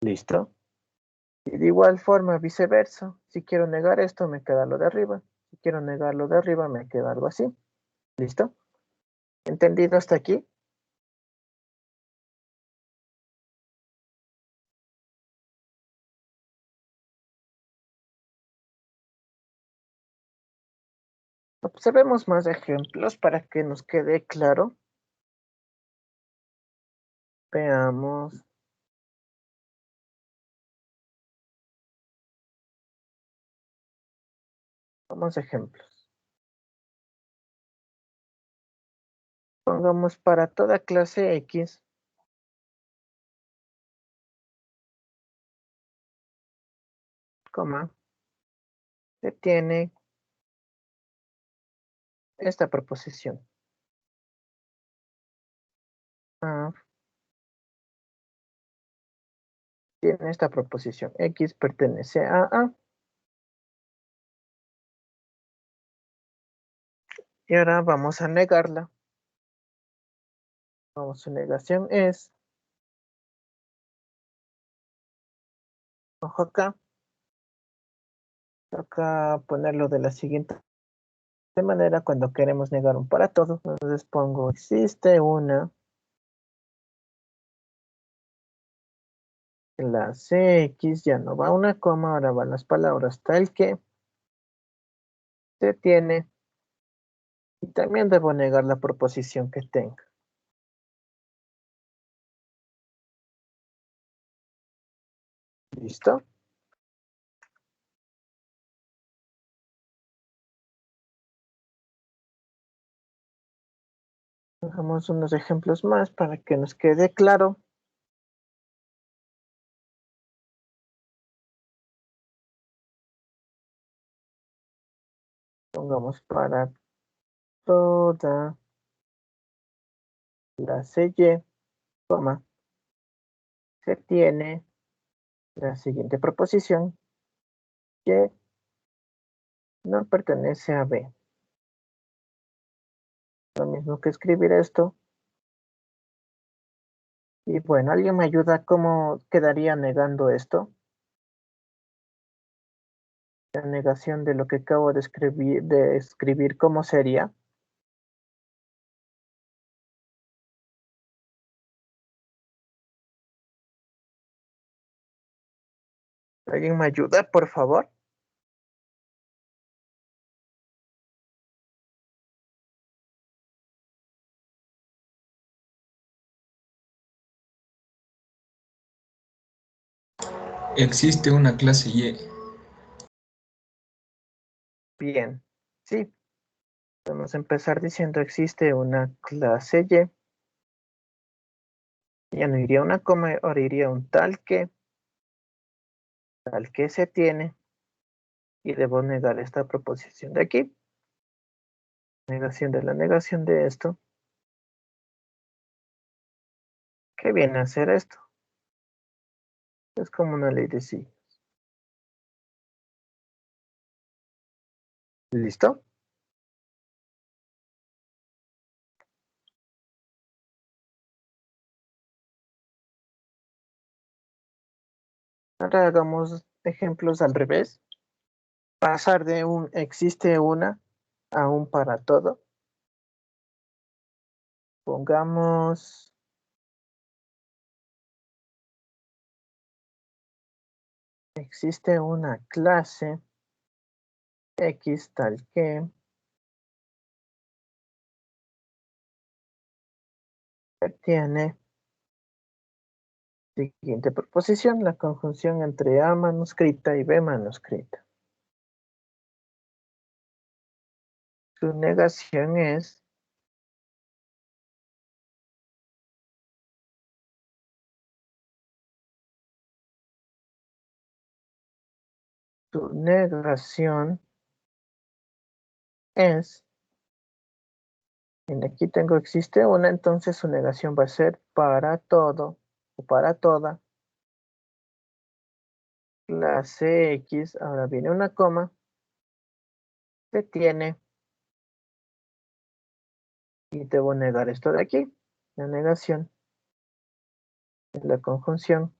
¿Listo? Y de igual forma, viceversa. Si quiero negar esto, me queda lo de arriba. Si quiero negar lo de arriba, me queda algo así. ¿Listo? ¿Entendido hasta aquí? Observemos más ejemplos para que nos quede claro. Veamos. Vamos a ejemplos. Pongamos para toda clase X, coma, se tiene esta proposición. A tiene esta proposición. X pertenece a A. Y ahora vamos a negarla. Vamos, su negación es, ojo acá, toca ponerlo de la siguiente manera cuando queremos negar un para todo. Entonces pongo existe una clase X, ya no va una coma, ahora van las palabras tal que se tiene. Y también debo negar la proposición que tenga. ¿Listo? Hagamos unos ejemplos más para que nos quede claro. Pongamos para toda clase Y, coma, se tiene la siguiente proposición que no pertenece a B. Lo mismo que escribir esto. Y bueno, ¿alguien me ayuda cómo quedaría negando esto? La negación de lo que acabo de escribir, ¿cómo sería? ¿Alguien me ayuda, por favor? Existe una clase Y. Bien, sí. Vamos a empezar diciendo existe una clase Y. Ya no iría una coma, ahora iría un tal que se tiene. Y debo negar esta proposición de aquí. Negación de la negación de esto. ¿Qué viene a ser esto? Es como una ley de sí. ¿Listo? Ahora hagamos ejemplos al revés. Pasar de un existe una a un para todo. Pongamos existe una clase X tal que tiene siguiente proposición, la conjunción entre A manuscrita y B manuscrita. Su negación es aquí tengo existe una, entonces su negación va a ser para todo o para toda clase X. Ahora viene una coma, se tiene, y debo negar esto de aquí. La negación es la conjunción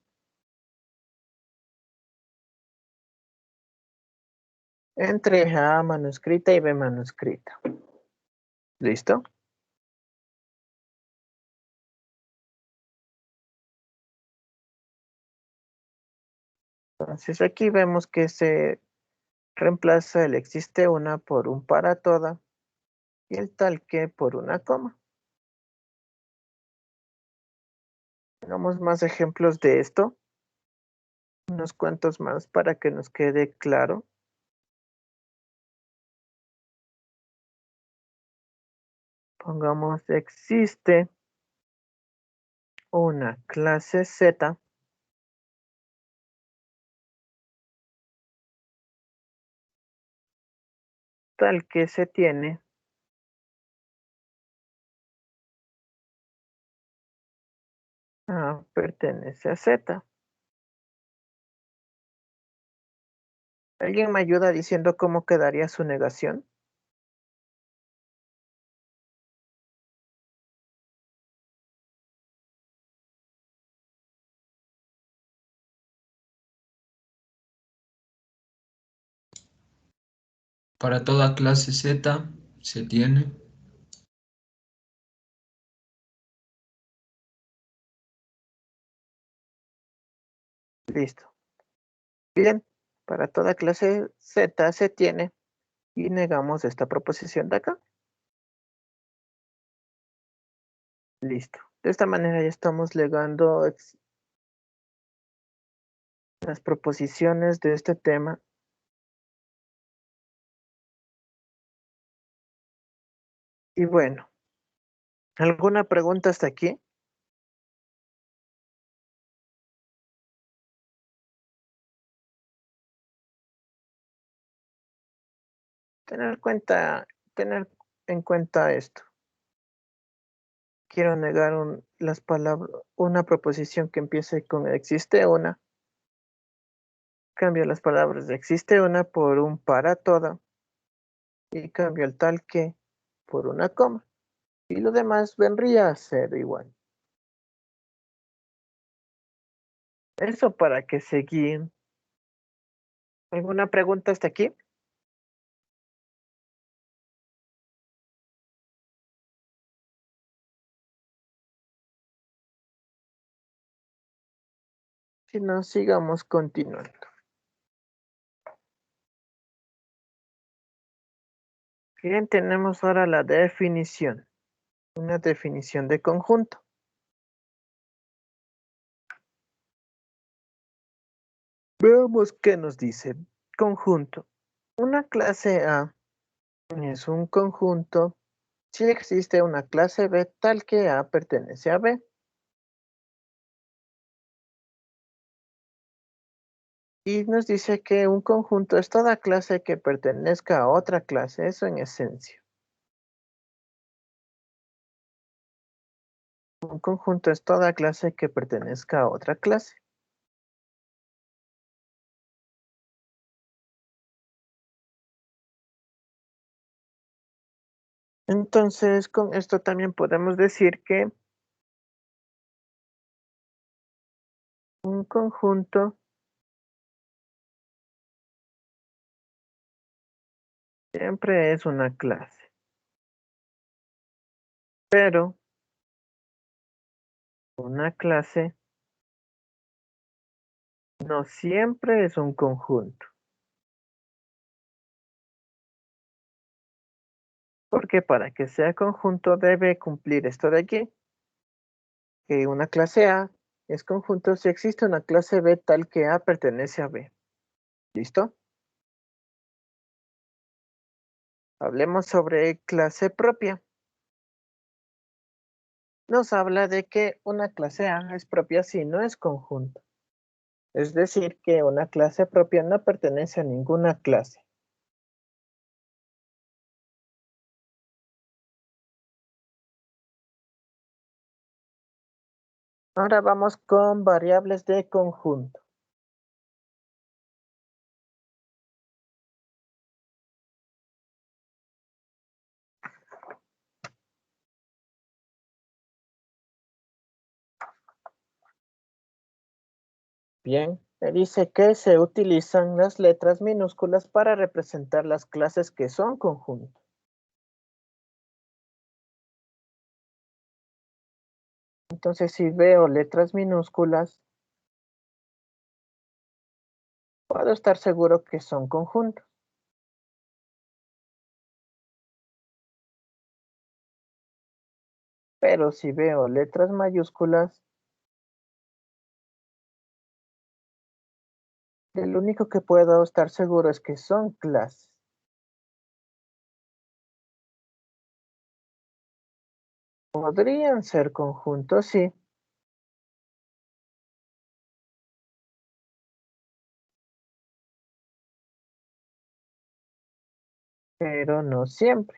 entre A manuscrita y B manuscrita. ¿Listo? Entonces aquí vemos que se reemplaza el existe una por un para toda y el tal que por una coma. Hagamos más ejemplos de esto. Unos cuantos más para que nos quede claro. Pongamos existe una clase Z tal que se tiene pertenece a Z. ¿Alguien me ayuda diciendo cómo quedaría su negación? Para toda clase Z se tiene. Listo. Bien, para toda clase Z se tiene y negamos esta proposición de acá. Listo. De esta manera ya estamos legando las proposiciones de este tema. Y bueno, ¿alguna pregunta hasta aquí? Tener en cuenta esto. Quiero negar una proposición que empiece con existe una. Cambio las palabras de existe una por un para toda. Y cambio el tal que por una coma. Y lo demás vendría a ser igual. Eso para que se guíen ¿Alguna pregunta hasta aquí? Si no, sigamos continuando. Bien, tenemos ahora la definición. Una definición de conjunto. Veamos qué nos dice. Conjunto. Una clase A es un conjunto si existe una clase B tal que A pertenece a B. Y nos dice que un conjunto es toda clase que pertenezca a otra clase, eso en esencia. Un conjunto es toda clase que pertenezca a otra clase. Entonces, con esto también podemos decir que un conjunto siempre es una clase, pero una clase no siempre es un conjunto. Porque para que sea conjunto debe cumplir esto de aquí, que una clase A es conjunto si existe una clase B tal que A pertenece a B. ¿Listo? Hablemos sobre clase propia. Nos habla de que una clase A es propia si no es conjunto. Es decir, que una clase propia no pertenece a ninguna clase. Ahora vamos con variables de conjunto. Bien, me dice que se utilizan las letras minúsculas para representar las clases que son conjuntos. Entonces, si veo letras minúsculas, puedo estar seguro que son conjuntos. Pero si veo letras mayúsculas, lo único que puedo estar seguro es que son clases. Podrían ser conjuntos, sí. Pero no siempre.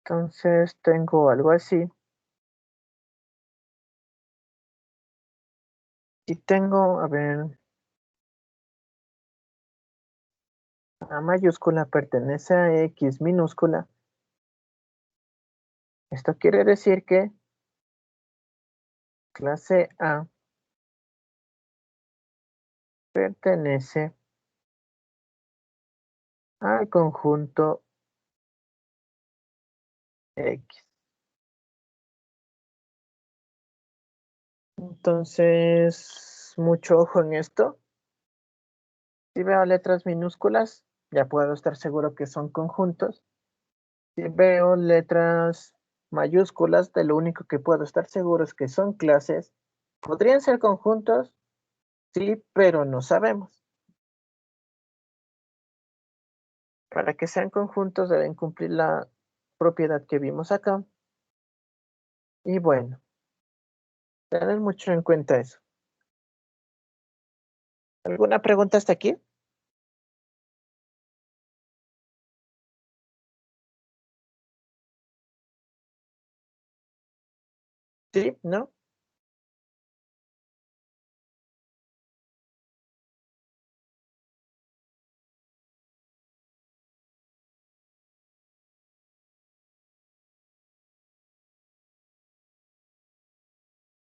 Entonces tengo algo así. Y tengo, a ver, A mayúscula pertenece a X minúscula. Esto quiere decir que clase A pertenece al conjunto X. Entonces, mucho ojo en esto. Si veo letras minúsculas, ya puedo estar seguro que son conjuntos. Si veo letras mayúsculas, de lo único que puedo estar seguro es que son clases. ¿Podrían ser conjuntos? Sí, pero no sabemos. Para que sean conjuntos deben cumplir la propiedad que vimos acá. Y bueno, tener mucho en cuenta eso. ¿Alguna pregunta hasta aquí? ¿Sí? ¿No?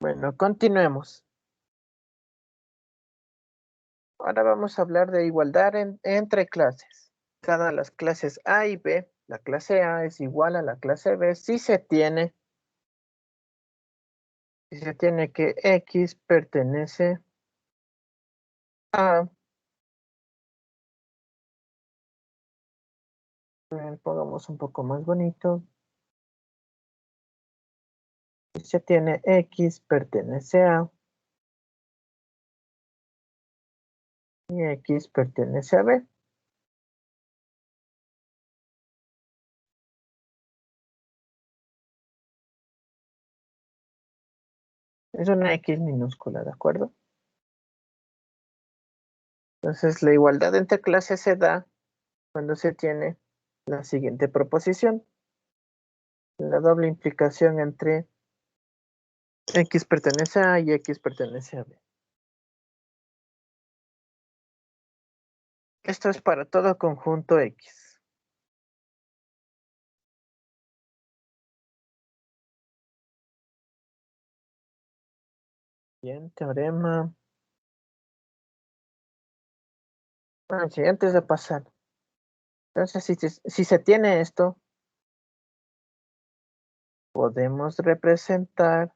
Bueno, continuemos. Ahora vamos a hablar de igualdad entre clases. Cada las clases A y B, la clase A es igual a la clase B si se tiene que X pertenece a, pongamos un poco más bonito, si se tiene X pertenece a y X pertenece a B. Es una X minúscula, ¿de acuerdo? Entonces, la igualdad entre clases se da cuando se tiene la siguiente proposición. La doble implicación entre X pertenece a y X pertenece a B. Esto es para todo conjunto X. Bien, teorema. Sí, antes de pasar. Entonces, si se tiene esto, podemos representar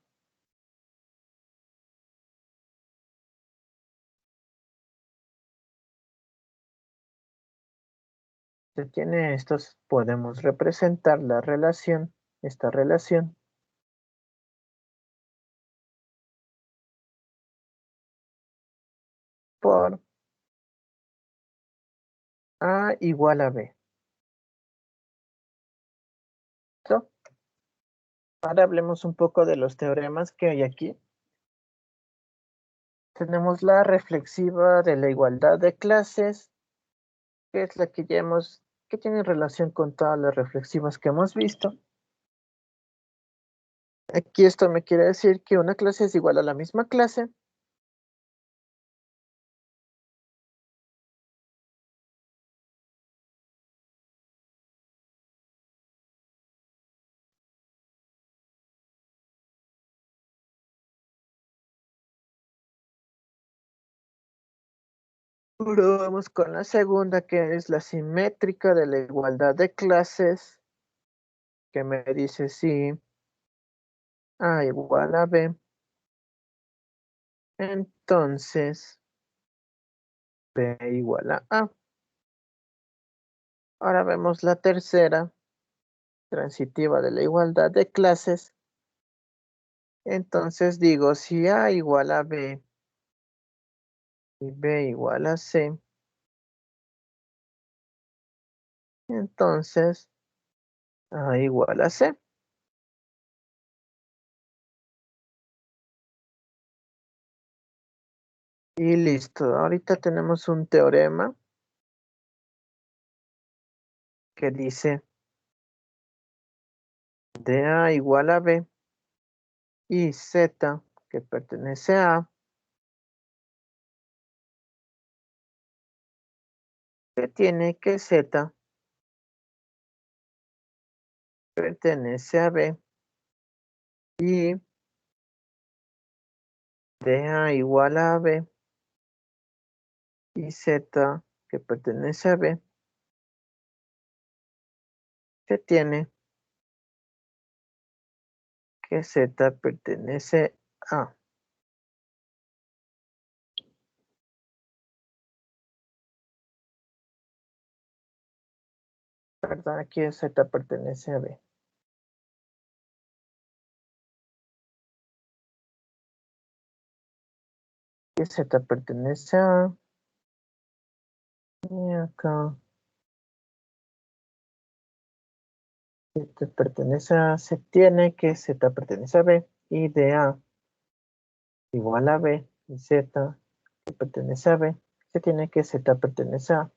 podemos representar la relación, esta relación, por A igual a B. ¿Listo? Ahora hablemos un poco de los teoremas que hay aquí. Tenemos la reflexiva de la igualdad de clases, que es la que que tiene relación con todas las reflexivas que hemos visto. Aquí esto me quiere decir que una clase es igual a la misma clase. Ahora vamos con la segunda, que es la simétrica de la igualdad de clases, que me dice si A igual a B, entonces B igual a A. Ahora vemos la tercera, transitiva de la igualdad de clases. Entonces digo, si A igual a B y B igual a C, entonces A igual a C. Y listo, ahorita tenemos un teorema que dice de A igual a B y Z, que pertenece a A, que tiene que Z pertenece a B y de A igual a B y Z, que pertenece a B, que tiene que Z pertenece a. Perdón, aquí Z pertenece a B. Que Z pertenece a. Y acá. Z pertenece a. Se tiene que Z pertenece a B. Y de A igual a B. Y Z que pertenece a B. Se tiene que Z pertenece a.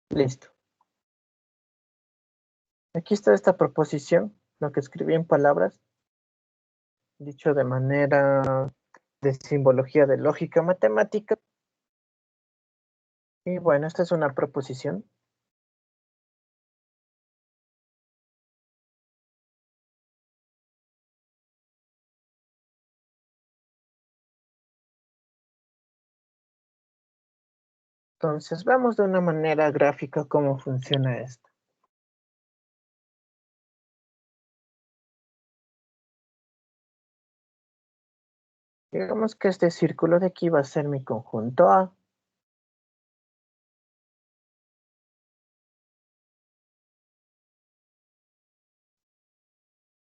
Listo. Aquí está esta proposición, lo que escribí en palabras, dicho de manera de simbología de lógica matemática. Y bueno, esta es una proposición. Entonces, vamos de una manera gráfica cómo funciona esto. Digamos que este círculo de aquí va a ser mi conjunto A.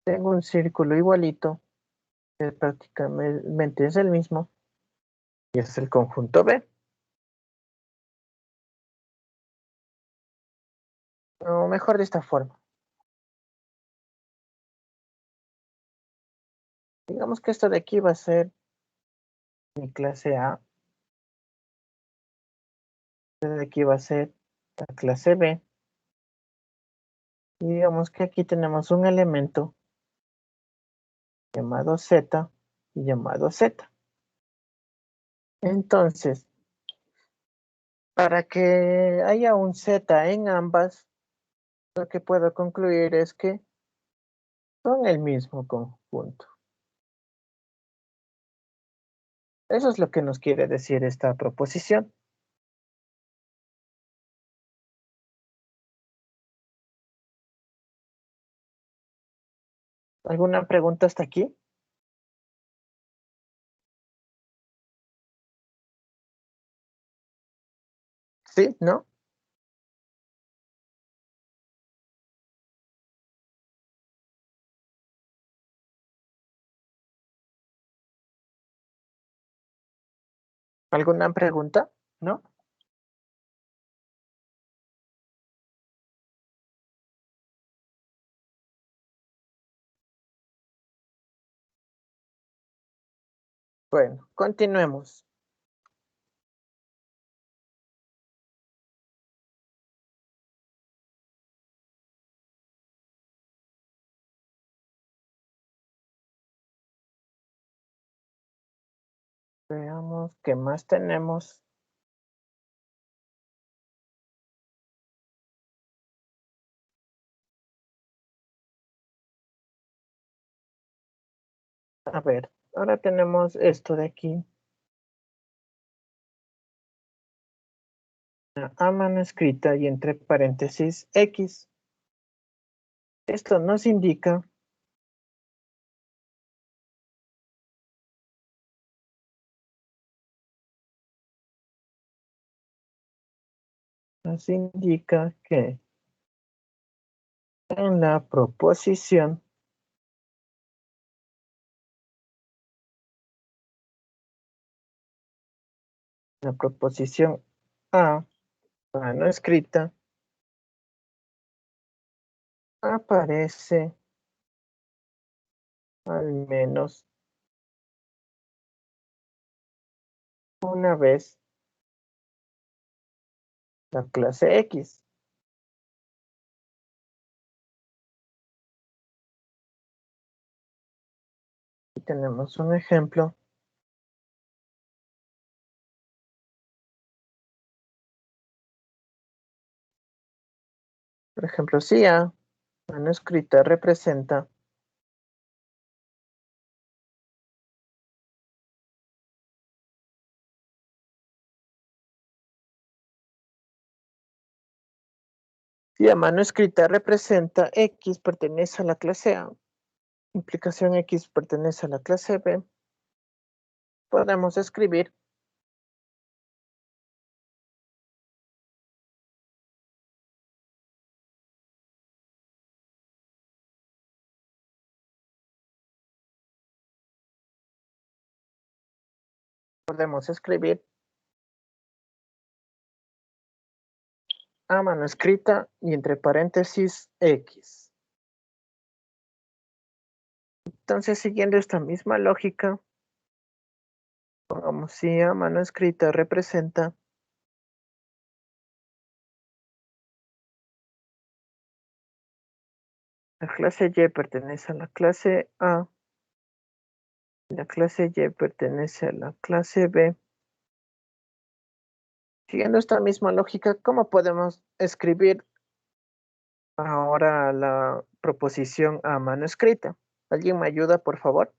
Tengo un círculo igualito, que prácticamente es el mismo, y es el conjunto B. O mejor de esta forma. Digamos que esto de aquí va a ser mi clase A. Esto de aquí va a ser la clase B. Y digamos que aquí tenemos un elemento llamado Z y llamado Z. Entonces, para que haya un Z en ambas, lo que puedo concluir es que son el mismo conjunto. Eso es lo que nos quiere decir esta proposición. ¿Alguna pregunta hasta aquí? ¿Sí? ¿No? ¿Alguna pregunta? ¿No? Bueno, continuemos. Veamos qué más tenemos. A ver, ahora tenemos esto de aquí. A mano escrita y entre paréntesis X. Esto nos indica que en la proposición A, mano escrita, aparece al menos una vez la clase X. Aquí tenemos un ejemplo. Por ejemplo, si A, mano escrita, representa si a mano escrita representa X pertenece a la clase A, implicación X pertenece a la clase B, podemos escribir A mano escrita y entre paréntesis X. Entonces, siguiendo esta misma lógica, pongamos si a mano escrita representa la clase Y pertenece a la clase A, la clase Y pertenece a la clase B. Siguiendo esta misma lógica, ¿cómo podemos escribir ahora la proposición a mano escrita? ¿Alguien me ayuda, por favor?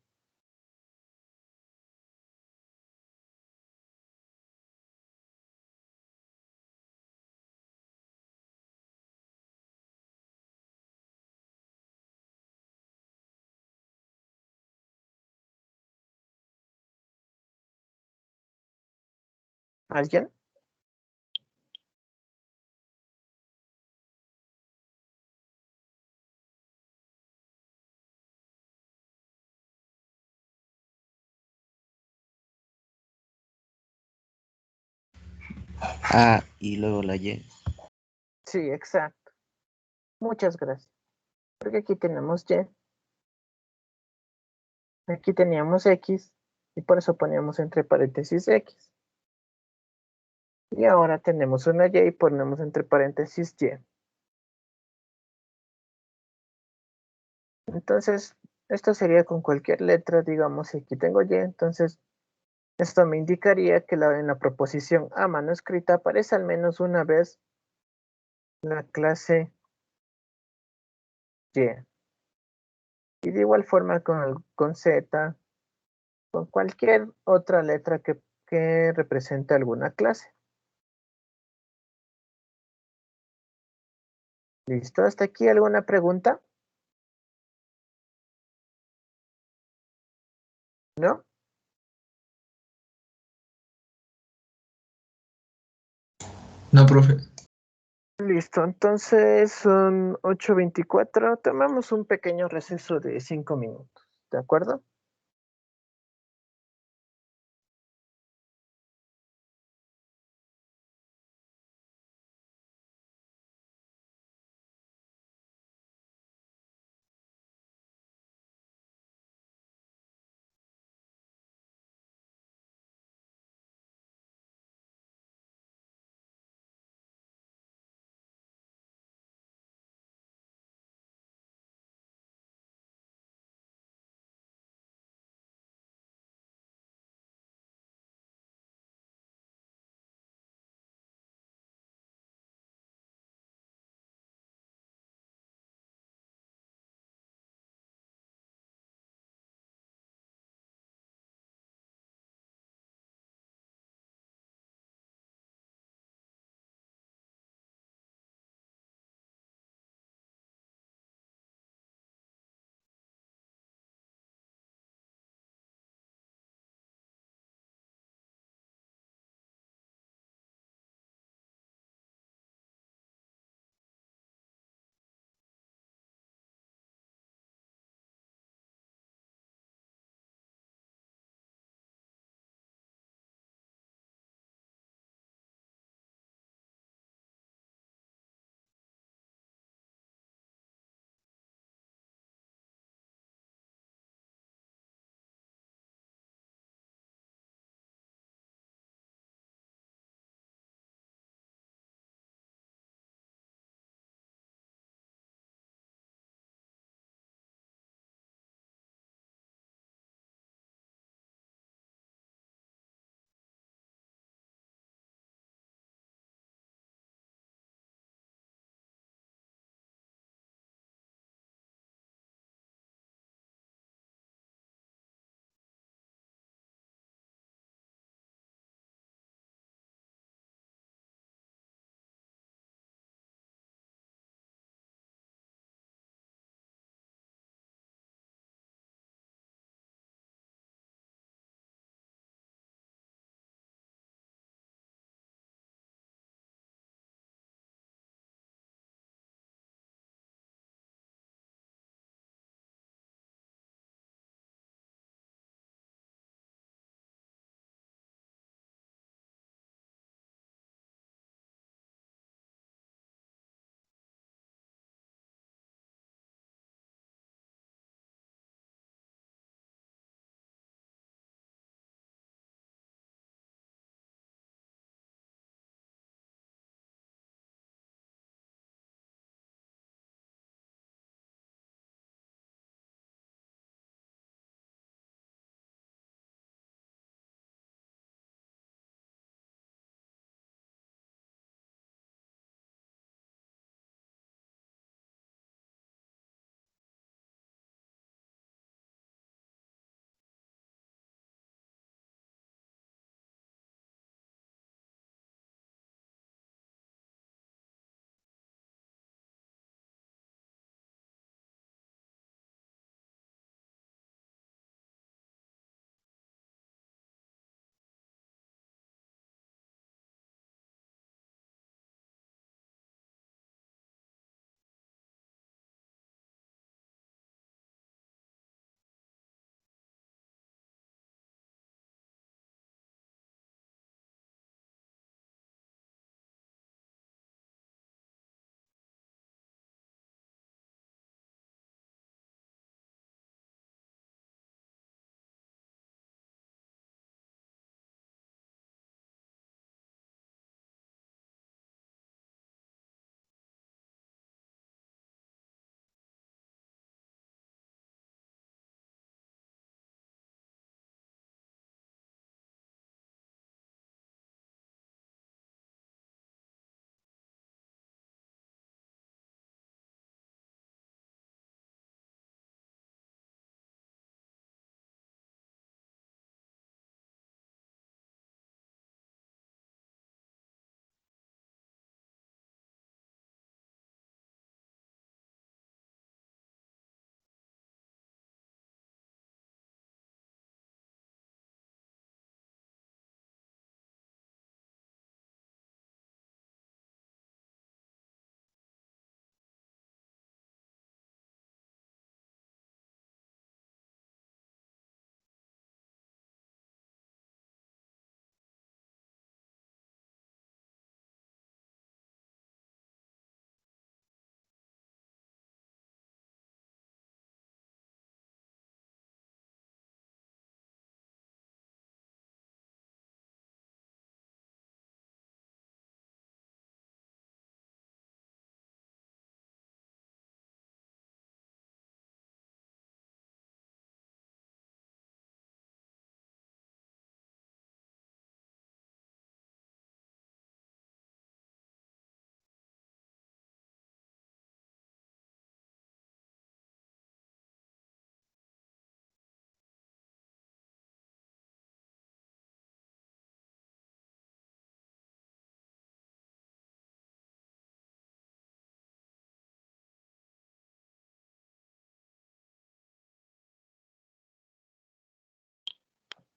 ¿Alguien? A y luego la Y. Sí, exacto. Muchas gracias. Porque aquí tenemos Y. Aquí teníamos X. Y por eso poníamos entre paréntesis X. Y ahora tenemos una Y y ponemos entre paréntesis Y. Entonces, esto sería con cualquier letra, digamos, si aquí tengo Y, entonces esto me indicaría que en la proposición A manuscrita aparece al menos una vez la clase Y. Y de igual forma con Z, con cualquier otra letra que represente alguna clase. ¿Listo? ¿Hasta aquí alguna pregunta? ¿No? No, profe. Listo, entonces son 8:24. Tomamos un pequeño receso de 5 minutos. ¿De acuerdo?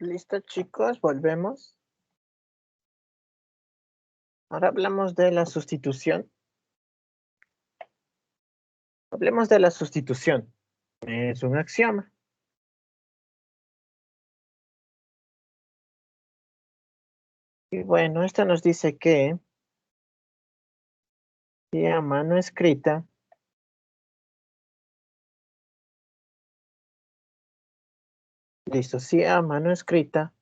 Listo, chicos, volvemos. Ahora hablamos de la sustitución. Hablemos de la sustitución. Es un axioma. Y bueno, esta nos dice que si a mano escrita listo, si a mano escrita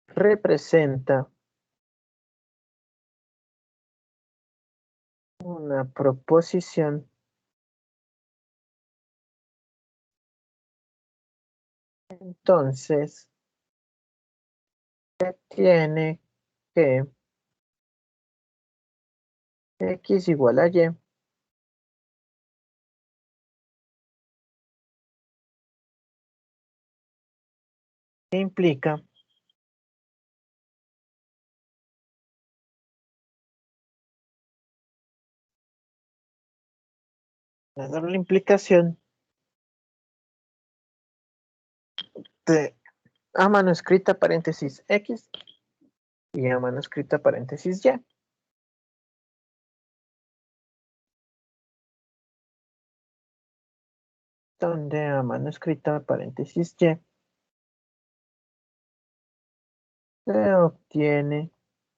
representa una proposición, entonces se tiene que x igual a y implica la doble implicación de a mano escrita paréntesis x y a mano escrita paréntesis y. Donde a mano escrita paréntesis y se obtiene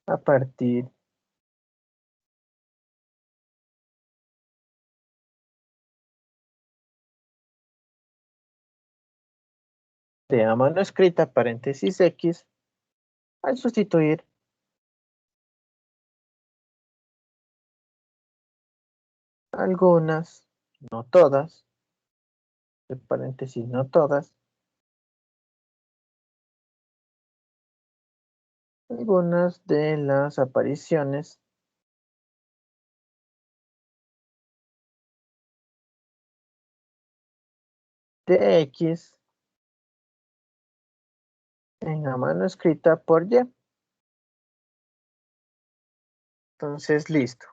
a partir de a mano escrita paréntesis x al sustituir algunas, no todas, de paréntesis no todas, algunas de las apariciones de x en a mano escrita por y. Entonces, listo.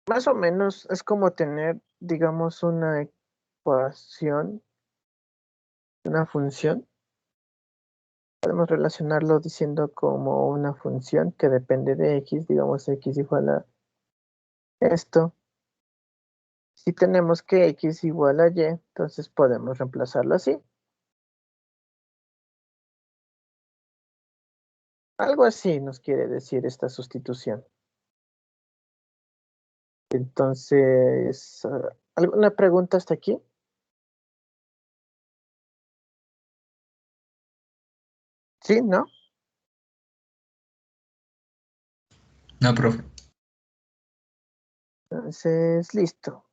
Más o menos es como tener, digamos, una ecuación, una función. Podemos relacionarlo diciendo como una función que depende de x, digamos x igual a esto. Si tenemos que x igual a y, entonces podemos reemplazarlo así. Algo así nos quiere decir esta sustitución. Entonces, ¿alguna pregunta hasta aquí? ¿Sí? ¿No? No, profe. Entonces, listo.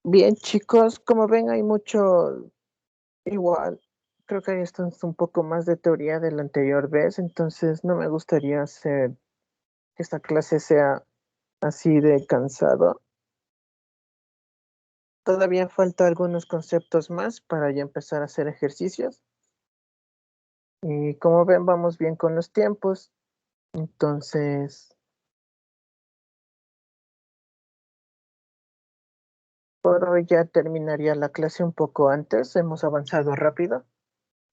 Bien, chicos, como ven, hay mucho igual. Creo que hay esto es un poco más de teoría de la anterior vez, entonces no me gustaría hacer que esta clase sea así de cansado. Todavía falta algunos conceptos más para ya empezar a hacer ejercicios. Y como ven, vamos bien con los tiempos. Entonces, por hoy ya terminaría la clase un poco antes. Hemos avanzado rápido.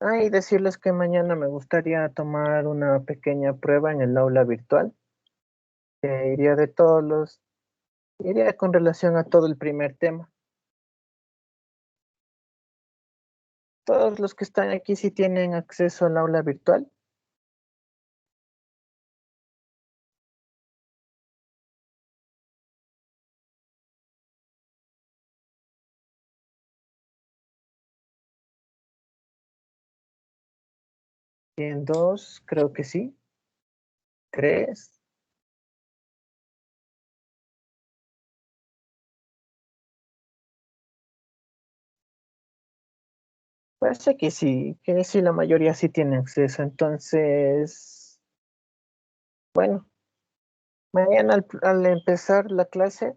Y decirles que mañana me gustaría tomar una pequeña prueba en el aula virtual. Iría de iría con relación a todo el primer tema. Todos los que están aquí sí tienen acceso al aula virtual. Bien, 2, creo que sí. 3. Parece que sí, la mayoría sí tiene acceso. Entonces, bueno, Mañana al empezar la clase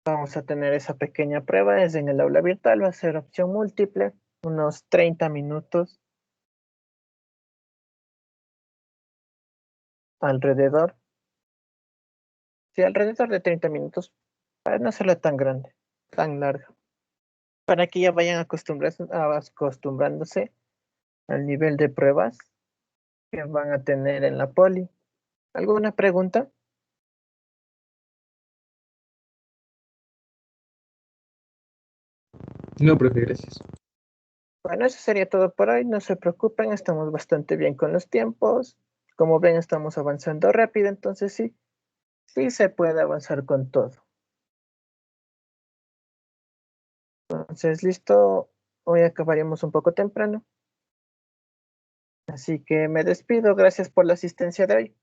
vamos a tener esa pequeña prueba, es en el aula virtual, va a ser opción múltiple, unos 30 minutos alrededor. Sí, alrededor de 30 minutos, para no hacerla tan grande, tan larga, para que ya vayan acostumbrándose al nivel de pruebas que van a tener en la poli. ¿Alguna pregunta? No, profe, gracias. Bueno, eso sería todo por hoy. No se preocupen, estamos bastante bien con los tiempos. Como ven, estamos avanzando rápido, entonces sí, sí se puede avanzar con todo. Entonces, listo. Hoy acabaríamos un poco temprano. Así que me despido. Gracias por la asistencia de hoy.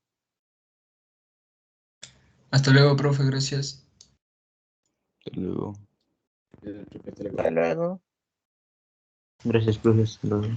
Hasta luego, profe, gracias. Hasta luego. Hasta luego. Gracias, profe. Hasta luego.